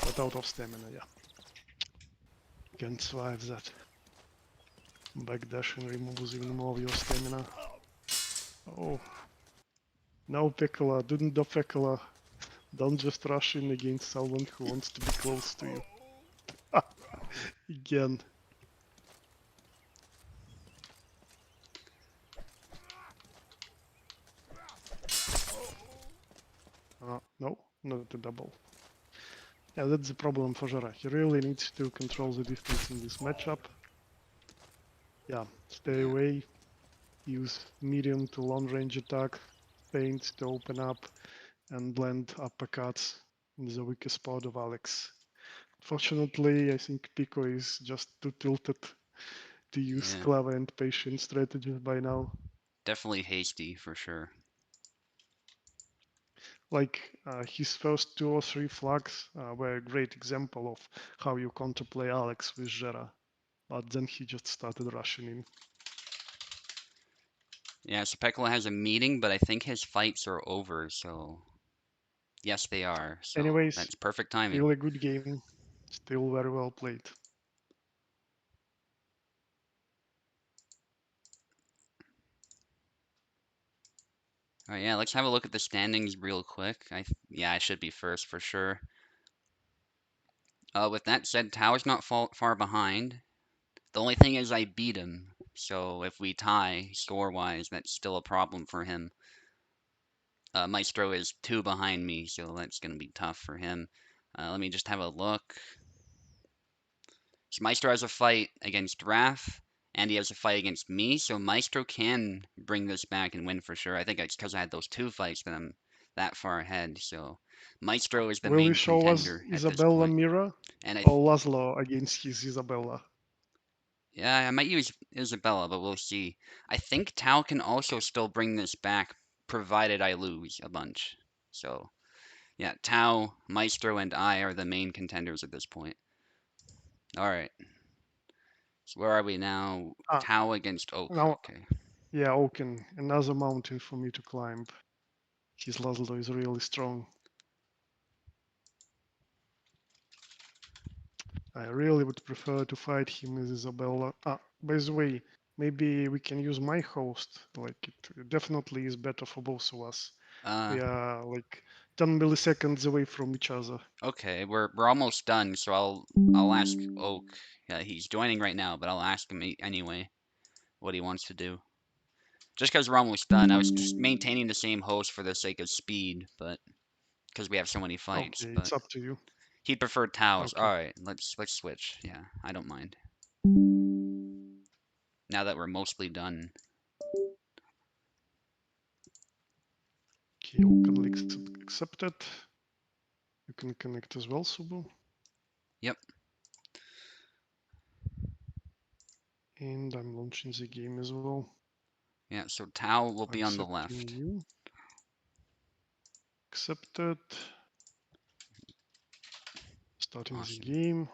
But out of stamina, yeah. Can't survive that. Backdash and removes even more of your stamina. Oh, no Pekala, didn't do Pekala. Don't just rush in against someone who wants to be close to you. Again. No, not a double. Yeah, that's the problem for Jara. He really needs to control the distance in this matchup. Yeah, stay Yeah, away, use medium to long range attack, feints to open up, and blend uppercuts in the weakest spot of Alex. Fortunately, I think Pico is just too tilted to use yeah. clever and patient strategies by now. Definitely hasty for sure. Like his first two or three flags were a great example of how you counterplay Alex with Jera, but then he just started rushing in. Yeah, so Pekala has a meeting, but I think his fights are over, so yes, they are. So Anyways, that's perfect timing. really good game, still very well played. All right, yeah, let's have a look at the standings real quick. Yeah, I should be first for sure. With that said, Tao's not far behind. The only thing is I beat him, so if we tie score-wise, that's still a problem for him. Maestro is 2 behind me, so that's going to be tough for him. Let me just have a look. So Maestro has a fight against Wrath, and he has a fight against me, so Maestro can bring this back and win for sure. I think it's because I had those two fights that I'm that far ahead, so Maestro is the Will you main show us contender at this Isabella point. Mira And or Laszlo against his Isabella? yeah, I might use Isabella, but we'll see. I think Tao can also still bring this back, provided I lose a bunch. So, yeah, Tao, Maestro, and I are the main contenders at this point. All right, so where are we now? Ah, Tao against Oak. now, Okay. yeah, Oaken, another mountain for me to climb. His Laszlo is really strong. I really would prefer to fight him with Isabella. Ah, by the way, maybe we can use my host. Like, it definitely is better for both of us. Uh, We are like 10 milliseconds away from each other. okay, we're almost done, so I'll ask Oak. Yeah, he's joining right now, but I'll ask him anyway what he wants to do. Just because we're almost done, I was just maintaining the same host for the sake of speed, but because we have so many fights. Okay, But it's up to you. he preferred Taos. All Okay. right, let's switch. Yeah, I don't mind. Now that we're mostly done. Okay, Oaken accepted. You can connect as well, Subu. Yep. And I'm launching the game as well. Yeah. So Tao will be on the Accepting left. you. Accepted. Starting the Awesome. game.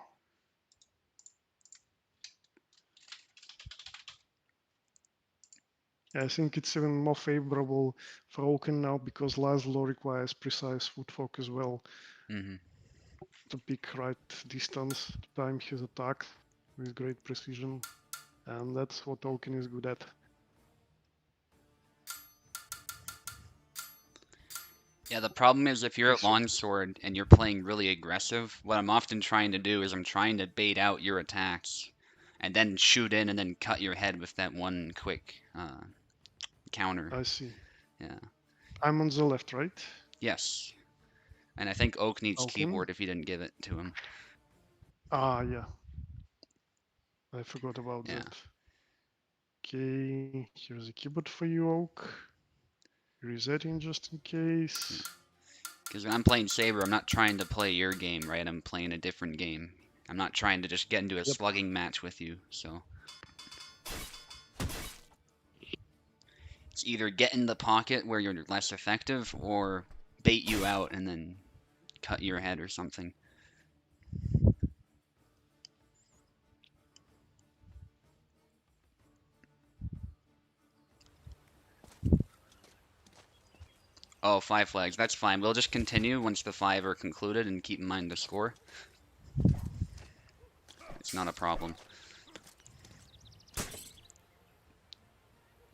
I think it's even more favorable for Oaken now because Laszlo requires precise footwork as well Mhm. to pick right distance to time his attack with great precision. And that's what Oaken is good at. Yeah, the problem is if you're Okay, at so longsword and you're playing really aggressive, what I'm often trying to do is I'm trying to bait out your attacks and then shoot in and then cut your head with that one quick counter. I see. Yeah. I'm on the left, right? Yes. And I think Oak needs Oaken. keyboard if you didn't give it to him. Ah, yeah. I forgot about Yeah. that. Okay, here's a keyboard for you, Oak. Resetting just in Yeah. case. Because when I'm playing Saber, I'm not trying to play your game, right? I'm playing a different game. I'm not trying to just get into a Yep, slugging match with you. So it's either get in the pocket where you're less effective or bait you out and then cut your head or something. Oh, 5 flags. That's fine. We'll just continue once the 5 are concluded and keep in mind the score. It's not a problem.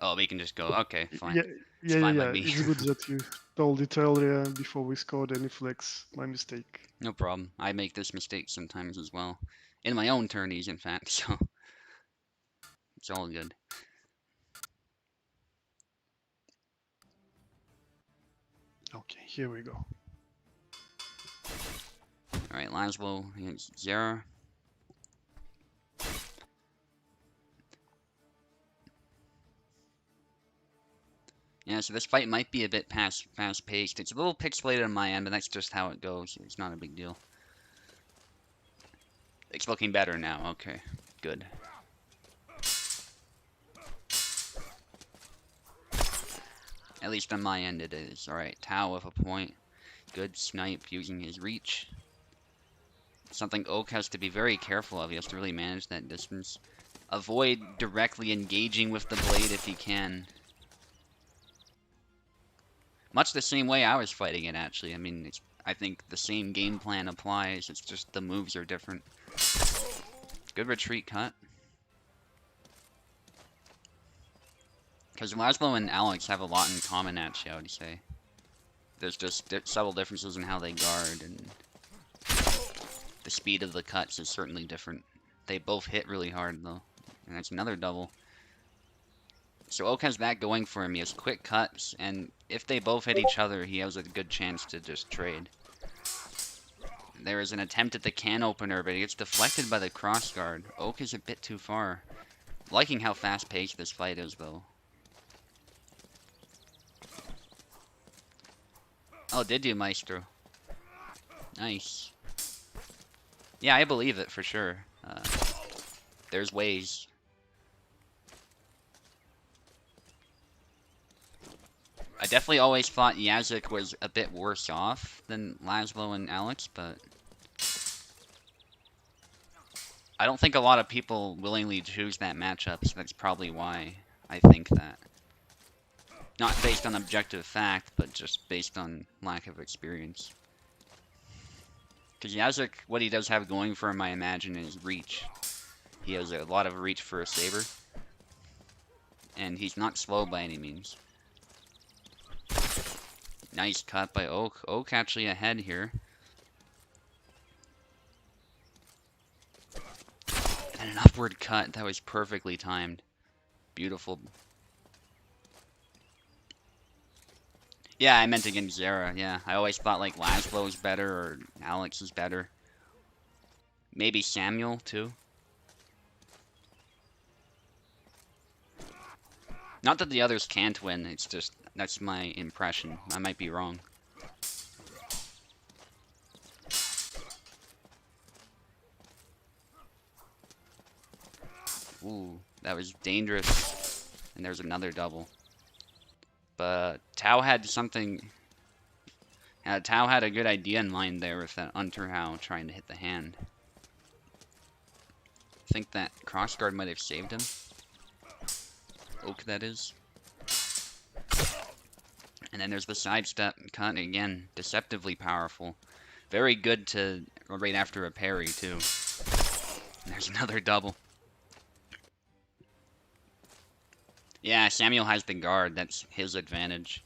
Oh, we can just go. Okay, fine. yeah, It's yeah, yeah, fine by yeah. me. It's good that you told it earlier before we scored any flags. My mistake. No problem. I make this mistake sometimes as well. In my own tourneys, in fact, so it's all good. Okay, here we go. Alright, Laszlo against Zera. Yeah, so this fight might be a bit fast-paced. It's a little pixelated on my end, but that's just how it goes. It's not a big deal. It's looking better now. Okay, good. At least on my end it is. Alright, Tao with a point. Good snipe using his reach. Something Oak has to be very careful of. He has to really manage that distance. Avoid directly engaging with the blade if he can. Much the same way I was fighting it, actually. I mean, I think the same game plan applies. It's just the moves are different. Good retreat cut. Because Laszlo and Alex have a lot in common, actually, I would say. There's just subtle differences in how they guard, and the speed of the cuts is certainly different. They both hit really hard, though. And that's another double. So Oak has that going for him. He has quick cuts, and if they both hit each other, he has a good chance to just trade. There is an attempt at the can opener, but it gets deflected by the crossguard. Oak is a bit too far. Liking how fast-paced this fight is, though. Oh, did you, Maestro? Nice. Yeah, I believe it for sure. There's ways. I definitely always thought Yazik was a bit worse off than Laszlo and Alex, but I don't think a lot of people willingly choose that matchup, so that's probably why I think that. Not based on objective fact, but just based on lack of experience. Because Yazik, what he does have going for him, I imagine, is reach. He has a lot of reach for a saber, and he's not slow by any means. Nice cut by Oak. Oak actually ahead here. And an upward cut that was perfectly timed. Beautiful. Yeah, I meant against Zera, yeah. I always thought like Laszlo is better or Alex is better. Maybe Samuel too. Not that the others can't win, it's just that's my impression. I might be wrong. Ooh, that was dangerous. And there's another double. But Tao had something. Tao had a good idea in mind there with that Unterhau trying to hit the hand. I think that crossguard might have saved him. Oak, that is. And then there's the sidestep cut again, deceptively powerful. Very good to right after a parry too. And there's another double. Yeah, Samuel has the guard. That's his advantage.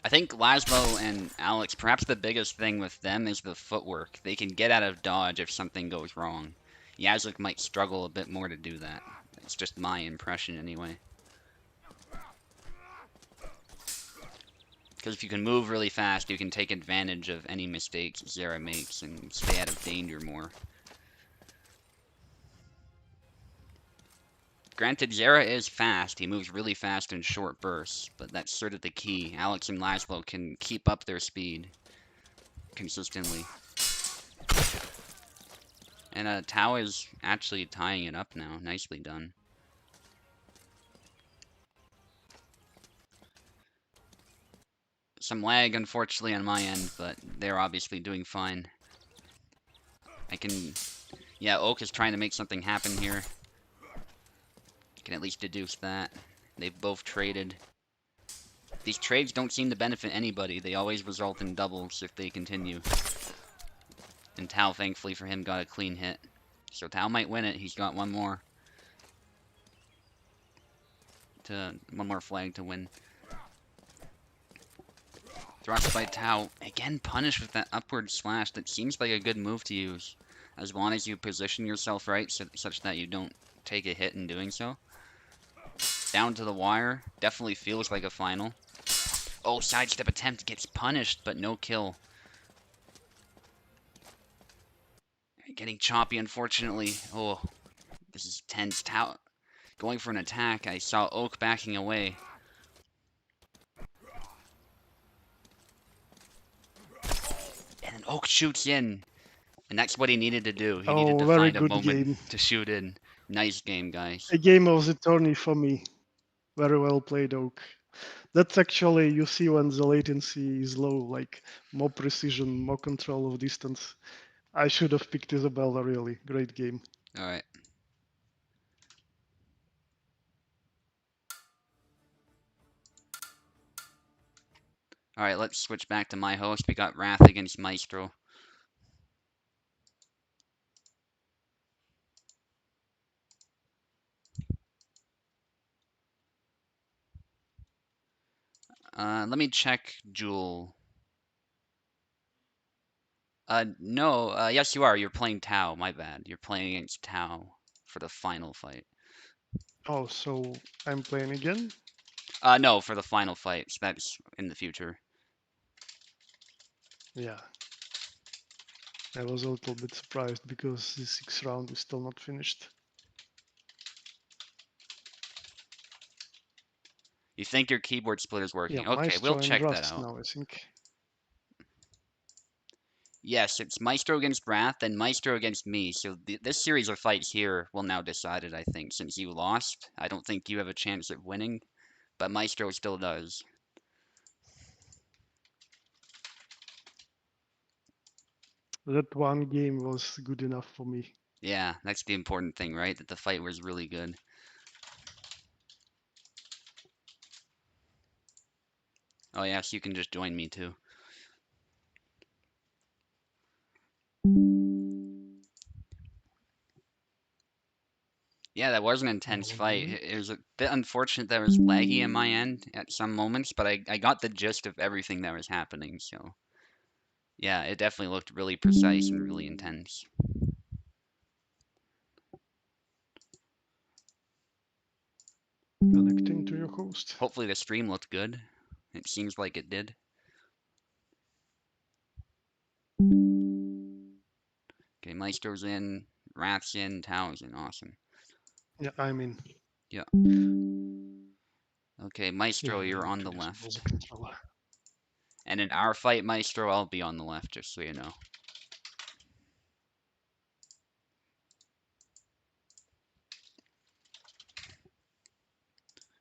I think Laszlo and Alex, perhaps the biggest thing with them is the footwork. They can get out of dodge if something goes wrong. Yazik might struggle a bit more to do that. It's just my impression anyway. Because if you can move really fast, you can take advantage of any mistakes Zera makes and stay out of danger more. Granted, Zera is fast. He moves really fast in short bursts, but that's sort of the key. Alex and Laszlo can keep up their speed consistently. And Tao is actually tying it up now. Nicely done. Some lag, unfortunately, on my end, but they're obviously doing fine. I can... Yeah, Oak is trying to make something happen here. Can at least deduce that. They've both traded. These trades don't seem to benefit anybody. They always result in doubles if they continue. And Tao, thankfully for him, got a clean hit. So Tao might win it. He's got one more flag to win. Thrust by Tao. Again punished with that upward slash. That seems like a good move to use. As long as you position yourself right such that you don't take a hit in doing so. Down to the wire. Definitely feels like a final. Oh, sidestep attempt gets punished, but no kill. Getting choppy, unfortunately. Oh, this is tense. Tao going for an attack. I saw Oak backing away. And then Oak shoots in. And that's what he needed to do. He needed Oh, to very find a good moment game. to shoot in. Nice game, guys. A game of the tourney for me. Very well played, Oak. That's actually, you see when the latency is low, like more precision, more control of distance. I should have picked Isabella, really. Great game. Alright. Alright, let's switch back to my host. We got Wrath against Maestro. Let me check Jewel. No, yes you are. You're playing Tao, my bad. You're playing against Tao for the final fight. Oh, so I'm playing again? No, for the final fight. So that's in the future. Yeah. I was a little bit surprised because the 6th round is still not finished. You think your keyboard splitter's Yeah, working? Okay, we'll Maestro and check that Wraths out. now, I think. Yes, it's Maestro against Wrath and Maestro against me. So this series of fights here will now decide it, I think. Since you lost, I don't think you have a chance at winning, but Maestro still does. That one game was good enough for me. Yeah, that's the important thing, right? That the fight was really good. Oh, yes, you can just join me too. Yeah, that was an intense fight. Alright. It was a bit unfortunate that it was laggy in my end at some moments, but I got the gist of everything that was happening. So, yeah, it definitely looked really precise and really intense. Connecting to your host. Hopefully the stream looked good. It seems like it did. Okay, Maestro's in, Wrath's in, Tao's in. Awesome. Yeah, I mean, Yeah. Okay, Maestro, yeah, I you're need on to the disable the left. controller. And in our fight, Maestro, I'll be on the left, just so you know.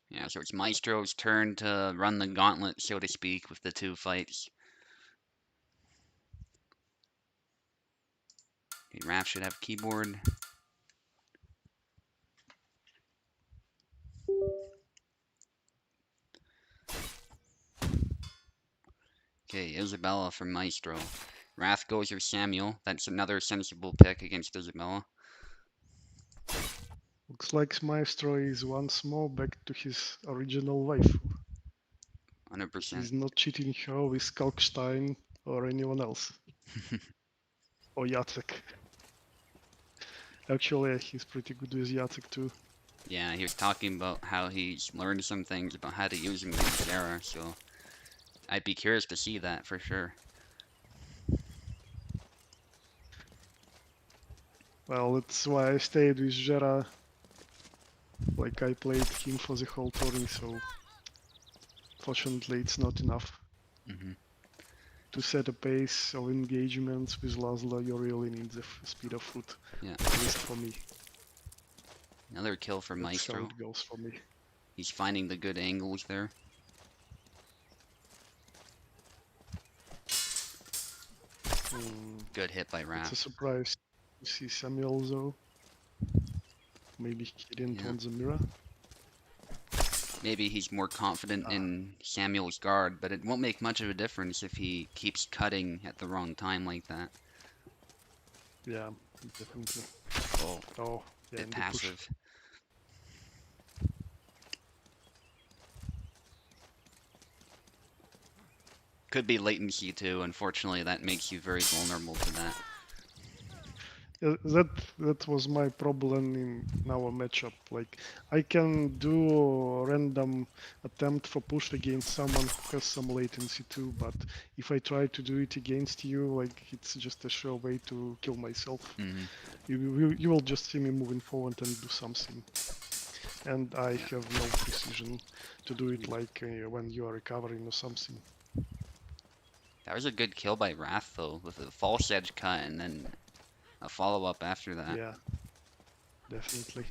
Yeah, so it's Maestro's turn to run the gauntlet, so to speak, with the two fights. Okay, Wrath should have keyboard. Okay, Isabella for Maestro. Wrath goes your Samuel. That's another sensible pick against Isabella. Looks like Maestro is once more back to his original waifu. 100%. He's not cheating her with Kalkstein or anyone else. Or Jacek. Actually, he's pretty good with Jacek too. Yeah, he was talking about how he's learned some things about how to use him against Sarah, so I'd be curious to see that for sure. Well, that's why I stayed with Jera. Like, I played him for the whole tourney, so fortunately it's not enough. Hmm. To set a pace of engagements with Laszlo, you really need the speed of foot, Yeah, at least for me. another kill for That's how Maestro. it goes for me. He's finding the good angles there. Hmm, Good hit by it's a Wrath. surprise to see Samuel though. Maybe he didn't Yeah. want the mirror. Maybe he's more confident Ah, in Samuel's guard, but it won't make much of a difference if he keeps cutting at the wrong time like that. yeah, definitely. Oh, Oh, yeah, bit and the push. passive. Could be latency too. Unfortunately, that makes you very vulnerable to that. That was my problem in our matchup. Like, I can do a random attempt for push against someone who has some latency too, but if I try to do it against you, like, it's just a sure way to kill myself. Hmm. You will just see me moving forward and do something, and I Yeah. have no precision to do it like when you are recovering or something. That was a good kill by Wrath though, with a false edge cut and then a follow up after that. Yeah, definitely.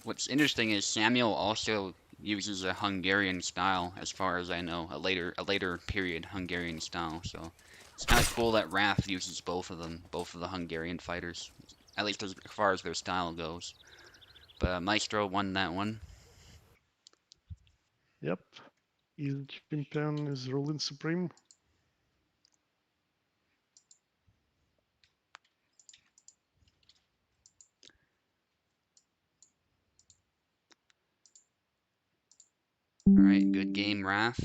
What's interesting is Samuel also uses a Hungarian style, as far as I know, a later period Hungarian style. So it's kind of cool that Wrath uses both of them, both of the Hungarian fighters, at least as far as their style goes. But Maestro won that one. Yep. Easy champion is ruling supreme. All right, good game, Wrath.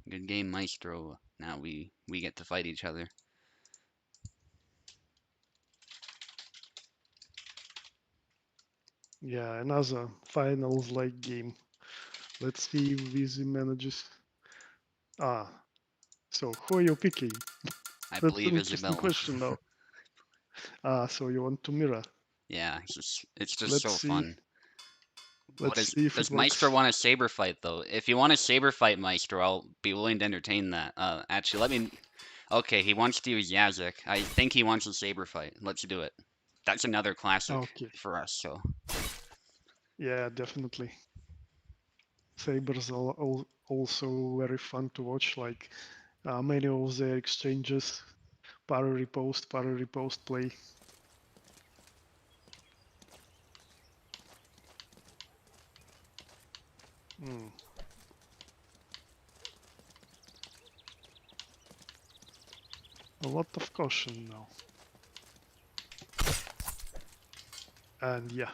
Good game, Maestro. Now we get to fight each other. Yeah, another finals like game. Let's see if Vizzy manages. Ah, So who are you picking? I That's believe an interesting Isabella. question now. Ah, so you want to mirror. Yeah, it's just Let's so see. fun. What Let's is see if it does Maestro works. want a saber fight though? If you want a saber fight, Maestro, I'll be willing to entertain that. Actually, let me. Okay, he wants to use Yazek. I think he wants a saber fight. Let's do it. That's another classic Okay. for us. So Yeah, definitely. Sabers are also very fun to watch. Like many of their exchanges, parry riposte play. Mm. A lot of caution now. And yeah,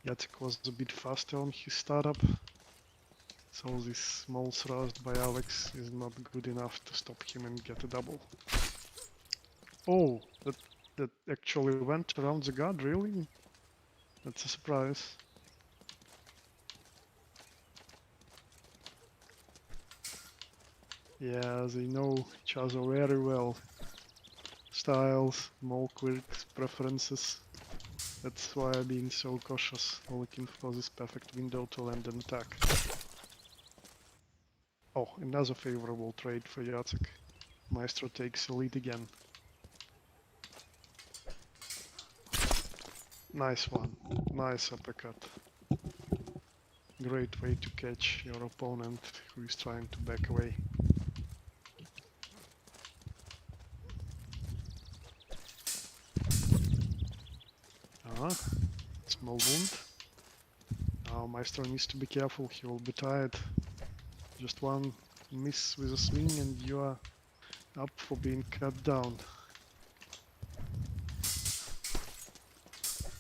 Jacek was a bit faster on his startup. So this small thrust by Alex is not good enough to stop him and get a double. Oh, that actually went around the guard, really? That's a surprise. Yeah, they know each other very well. Styles, more quirks, preferences. That's why I'm being so cautious, looking for this perfect window to land an attack. Oh, another favorable trade for Jacek. Maestro takes the lead again. Nice one. Nice uppercut. Great way to catch your opponent who is trying to back away. Ah, small wound. Now Maestro needs to be careful, he will be tired. Just one miss with a swing and you are up for being cut down.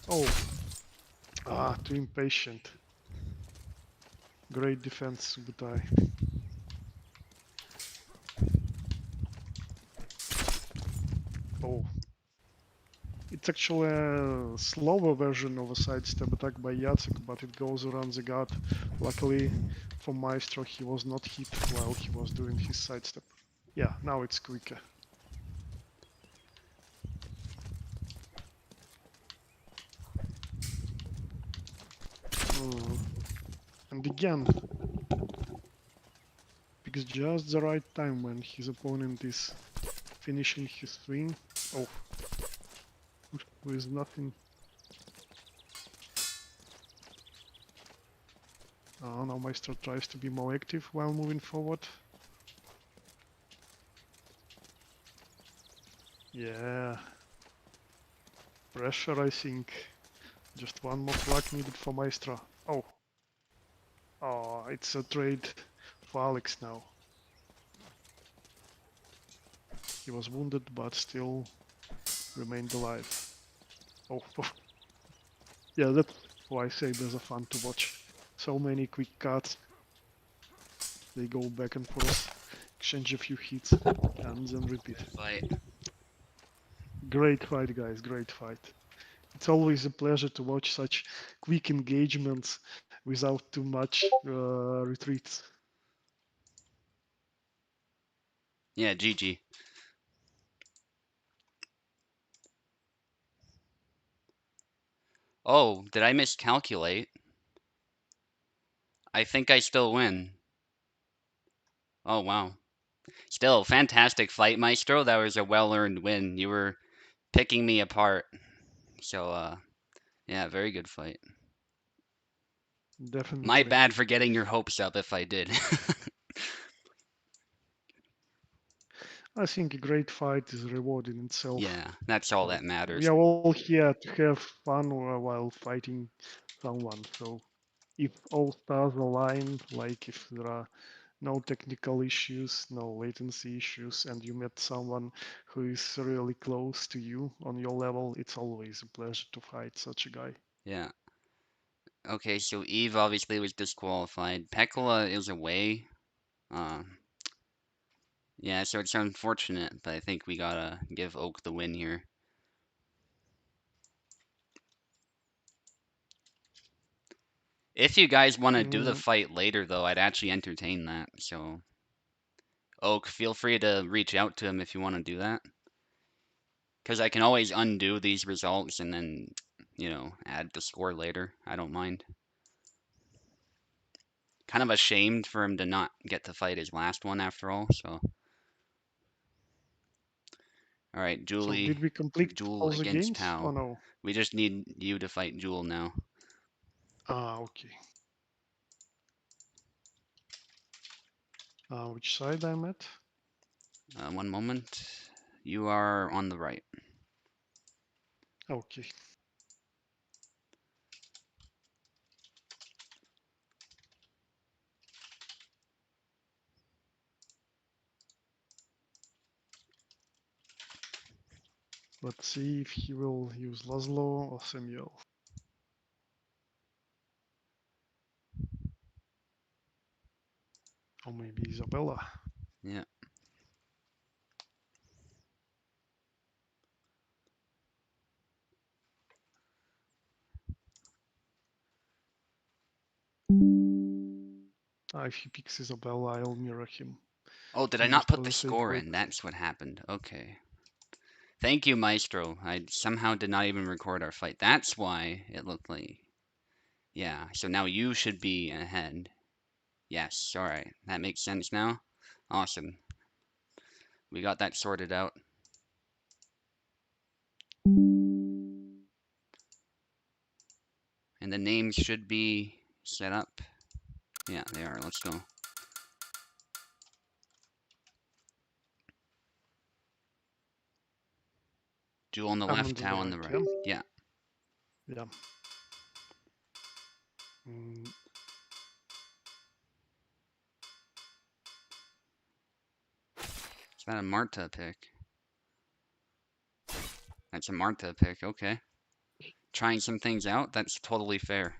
Oh, too impatient. Great defense, Subutai. Oh, it's actually a slower version of a sidestep attack by Jacek, but it goes around the guard. Luckily for Maestro, he was not hit while he was doing his sidestep. Yeah, now it's quicker. Mm. And again, because just the right time when his opponent is finishing his swing. Oh, with nothing. Now Maestro tries to be more active while moving forward. Yeah, pressure I think. Just one more flag needed for Maestro. Oh, it's a trade for Alex now. He was wounded but still remained alive. Oh, yeah, that's why sabers are fun to watch. So many quick cuts. They go back and forth, exchange a few hits, and then repeat. good fight. Great fight, guys, great fight. It's always a pleasure to watch such quick engagements without too much retreats. Yeah, GG. Oh, did I miscalculate? I think I still win. Oh wow. Still, fantastic fight, Maestro. That was a well-earned win. You were picking me apart. So, yeah, very good fight. My Definitely. bad for getting your hopes up if I did. I think a great fight is a reward in itself. Yeah, that's all that So we matters. are all here to have fun while fighting someone. So if all stars align, like if there are no technical issues, no latency issues, and you met someone who is really close to you on your level, it's always a pleasure to fight such a guy. Yeah. Okay, so Eve obviously was disqualified. Pekla is away. Uh, yeah, so it's unfortunate, but I think we gotta give Oak the win here. If you guys want to do the Mm, fight later, though, I'd actually entertain that. So Oak, feel free to reach out to him if you want to do that. Because I can always undo these results and then, add the score later. I don't mind. Kind of ashamed for him to not get to fight his last one after all, so. Alright, So Julie. did we complete Jewel all the against games? Tao. Oh no. We just need you to fight Jewel now. Ah, okay. Which side I'm at? One moment. You are on the right. Okay. Let's see if he will use Laszlo or Samuel. Or maybe Isabella. Yeah. If he picks Isabella, I'll mirror him. Oh, did I not Just put for the the sake of score it. in? That's what happened. Okay. Thank you, Maestro. I somehow did not even record our fight. That's why it looked like. Yeah, so now you should be ahead. Yes, alright. That makes sense now. Awesome. We got that sorted out. And the names should be set up. Yeah, they are. Let's go. Jewel on the I'm on left, the Tao on right, the right. yeah? Yeah. Yeah. Mm, Is that a Marta pick? That's a Marta pick. Okay. Trying some things out. That's totally fair.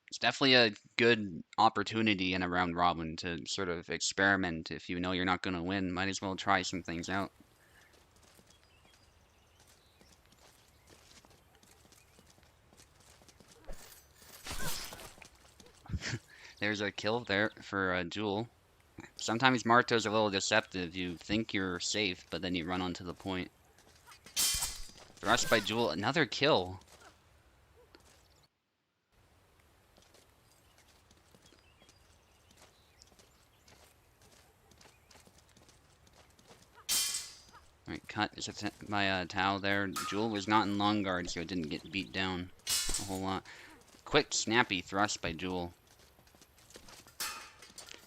It's definitely a good opportunity in a round robin to sort of experiment. If you know you're not going to win, might as well try some things out. There's a kill there for Jewel. Sometimes Marta's a little deceptive. You think you're safe, but then you run onto the point. Thrust by Jewel. Another kill. Alright, cut by Tao there. Jewel was not in long guard, so it didn't get beat down a whole lot. Quick, snappy thrust by Jewel.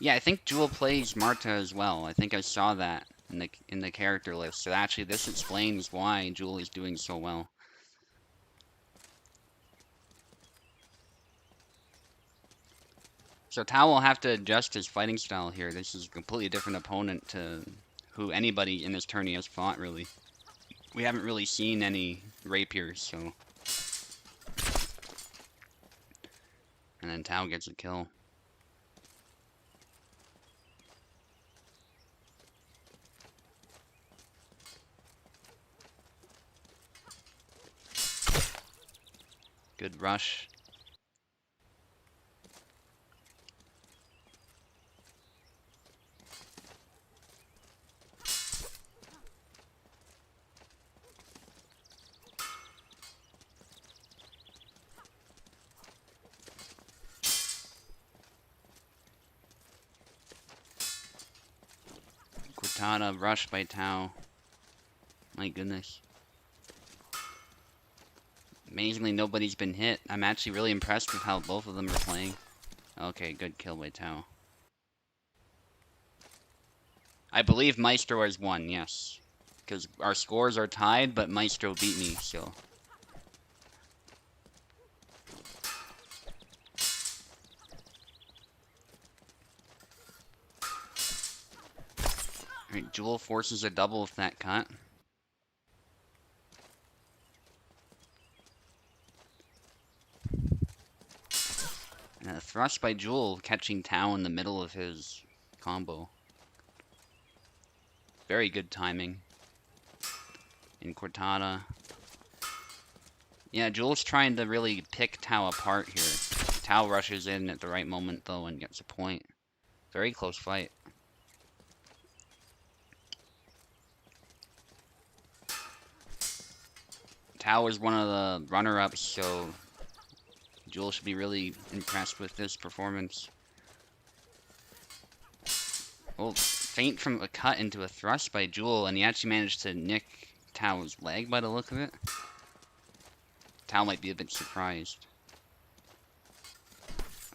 Yeah, I think Jewel plays Marta as well. I think I saw that in the character list. So actually, this explains why Jewel is doing so well. So Tao will have to adjust his fighting style here. This is a completely different opponent to who anybody in this tourney has fought, really. We haven't really seen any rapiers, so. And then Tao gets a kill. Good rush. Cortada, rush by Tao. My goodness. Amazingly, nobody's been hit. I'm actually really impressed with how both of them are playing. Okay, good kill by Tao. I believe Maestro has won, yes. Because our scores are tied, but Maestro beat me, so. Alright, Jewel forces a double with that cut. And a thrust by Jewel, catching Tao in the middle of his combo. Very good timing. In Cortada. Yeah, Jewel's trying to really pick Tao apart here. Tao rushes in at the right moment though and gets a point. Very close fight. Tao is one of the runner-ups, so Jewel should be really impressed with this performance. Well, feint from a cut into a thrust by Jewel, and he actually managed to nick Tao's leg by the look of it. Tao might be a bit surprised.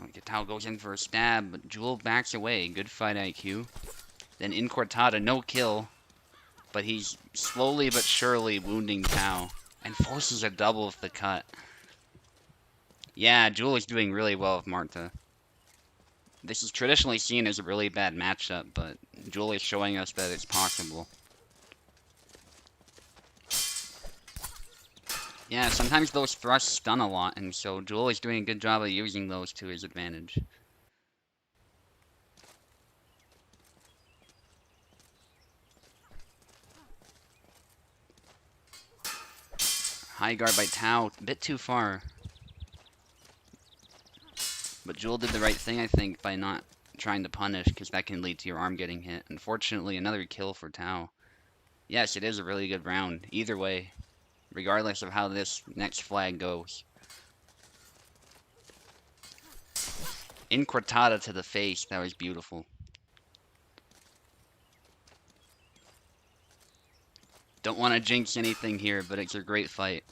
Okay, Tao goes in for a stab, but Jewel backs away. Good fight IQ. Then in Cortada, no kill, but he's slowly but surely wounding Tao and forces a double with the cut. Yeah, Jewel is doing really well with Marta. This is traditionally seen as a really bad matchup, but Jewel is showing us that it's possible. Yeah, sometimes those thrusts stun a lot, and so Jewel is doing a good job of using those to his advantage. High guard by Tao, a bit too far. But Jewel did the right thing, I think, by not trying to punish, because that can lead to your arm getting hit. Unfortunately, another kill for Tao. Yes, it is a really good round, either way, regardless of how this next flag goes. In Cortada to the face, that was beautiful. Don't want to jinx anything here, but it's a great fight.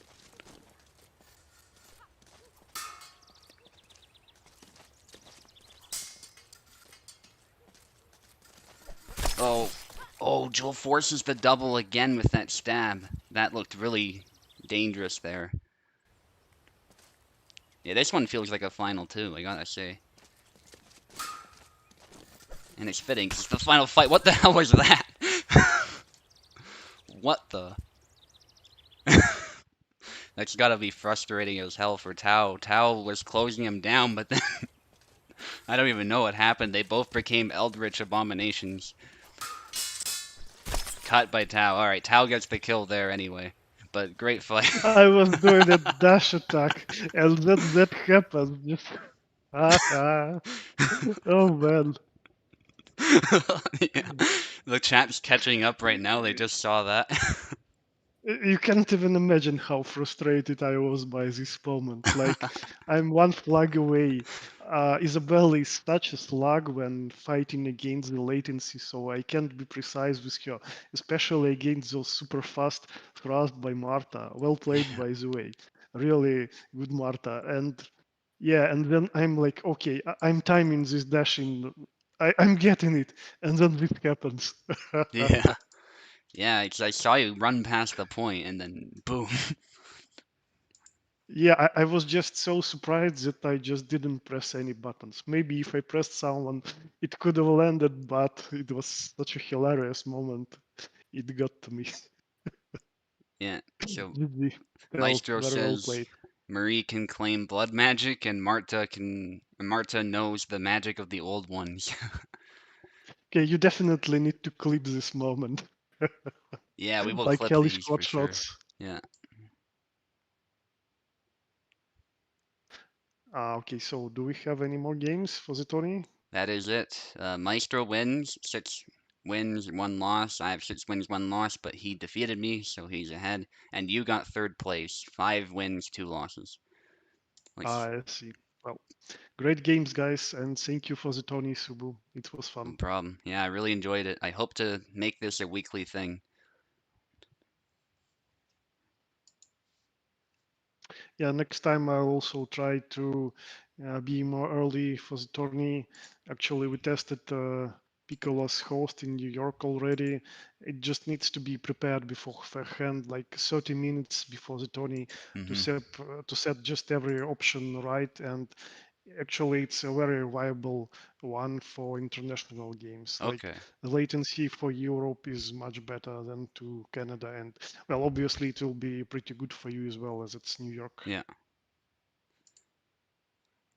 Oh, oh, Jewel forces the double again with that stab. That looked really dangerous there. Yeah, this one feels like a final too, I gotta say. And it's fitting, 'cause it's the final fight. What the hell was that? What the? That's gotta be frustrating as hell for Tao. Tao was closing him down, but then I don't even know what happened. They both became Eldritch Abominations. Cut by Tao. Alright, Tao gets the kill there anyway. But great fight. I was doing a dash attack, and then that happened. Just oh man. Yeah. The chat's catching up right now. They just saw that. You can't even imagine how frustrated I was by this moment. Like, I'm one flag away. Isabelle is such a slug when fighting against the latency, so I can't be precise with her, especially against those super fast thrust by Marta. Well played, Yeah. by the way. Really good, Marta. And yeah, and then I'm like, okay, I'm timing this dashing. I'm getting it. And then this happens. Yeah. Yeah, it's, I saw you run past the point and then boom. Yeah, I was just so surprised that I just didn't press any buttons. Maybe if I pressed someone, it could have landed, but it was such a hilarious moment. It got to me. Yeah. So GG. Well, Maestro very well says played. Marie can claim blood magic and Marta knows the magic of the old ones. Okay, you definitely need to clip this moment, Yeah, we will like clip Hellish these Quart for sure. shots. Yeah. Okay, so do we have any more games for the tourney? That is it. Maestro wins, 6 wins, 1 loss. I have 6 wins, 1 loss, but he defeated me, so he's ahead. And you got third place, 5 wins, 2 losses. Like, I see. Well, great games, guys, and thank you for the tourney, Subu. It was no fun. problem. Yeah, I really enjoyed it. I hope to make this a weekly thing. Yeah, next time I'll also try to be more early for the tourney. Actually, we tested Piccolo's host in New York already. It just needs to be prepared beforehand, like 30 minutes before the tourney, Hmm. to set just every option right. And actually, it's a very viable one for international games. Like Okay. the latency for Europe is much better than to Canada, and well, obviously it will be pretty good for you as well as it's New York. Yeah.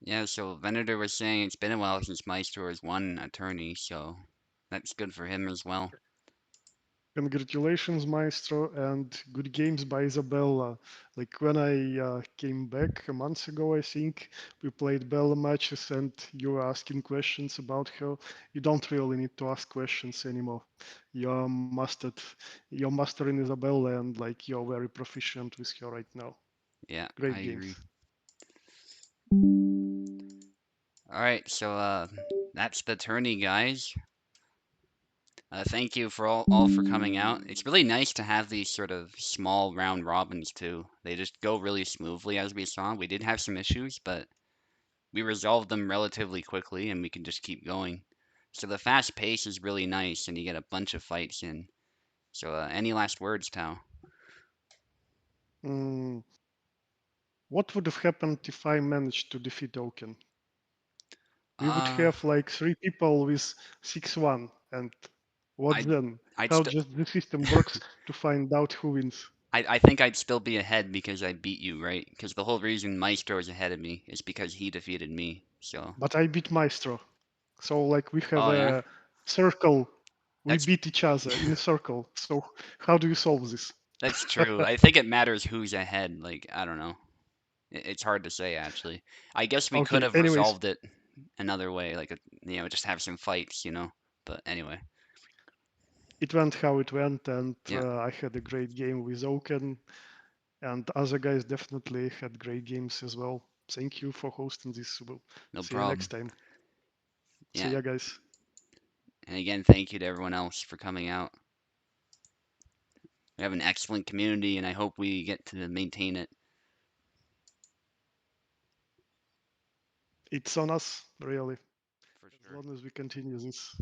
Yeah, so Venator was saying it's been a while since Maestro has won a tourney, so that's good for him as well. Congratulations, Maestro, and good games by Isabella. Like when I came back a month ago, I think we played Bella matches, and you were asking questions about her. You don't really need to ask questions anymore. You're mastered. You're mastering Isabella, and like you're very proficient with her right now. Yeah, I Great games. agree. All right, so that's the tourney, guys. Thank you for all for coming out. It's really nice to have these sort of small round robins too. They just go really smoothly as we saw. We did have some issues, but we resolved them relatively quickly and we can just keep going. So the fast pace is really nice and you get a bunch of fights in. So any last words, Tao? Mm, what would have happened if I managed to defeat Oaken? We would Uh, have like three people with 6-1, and what I'd then? I'd How still just the system works to find out who wins. I think I'd still be ahead because I beat you, right? Because the whole reason Maestro is ahead of me is because he defeated me. So, But I beat Maestro. So like we have oh yeah, a circle. We that's beat each other in a circle. So how do you solve this? that's true. I think it matters who's ahead. Like I don't know. It's hard to say actually. I guess we could Okay, have anyways, resolved it another way, like just have some fights. But anyway, it went how it went, and yeah, I had a great game with Oaken, and other guys definitely had great games as well. Thank you for hosting this. We'll no see you next problem. time. See Yeah, ya, guys. and again, thank you to everyone else for coming out. We have an excellent community, and I hope we get to maintain it It's on us, really, for as sure. long as we continue this.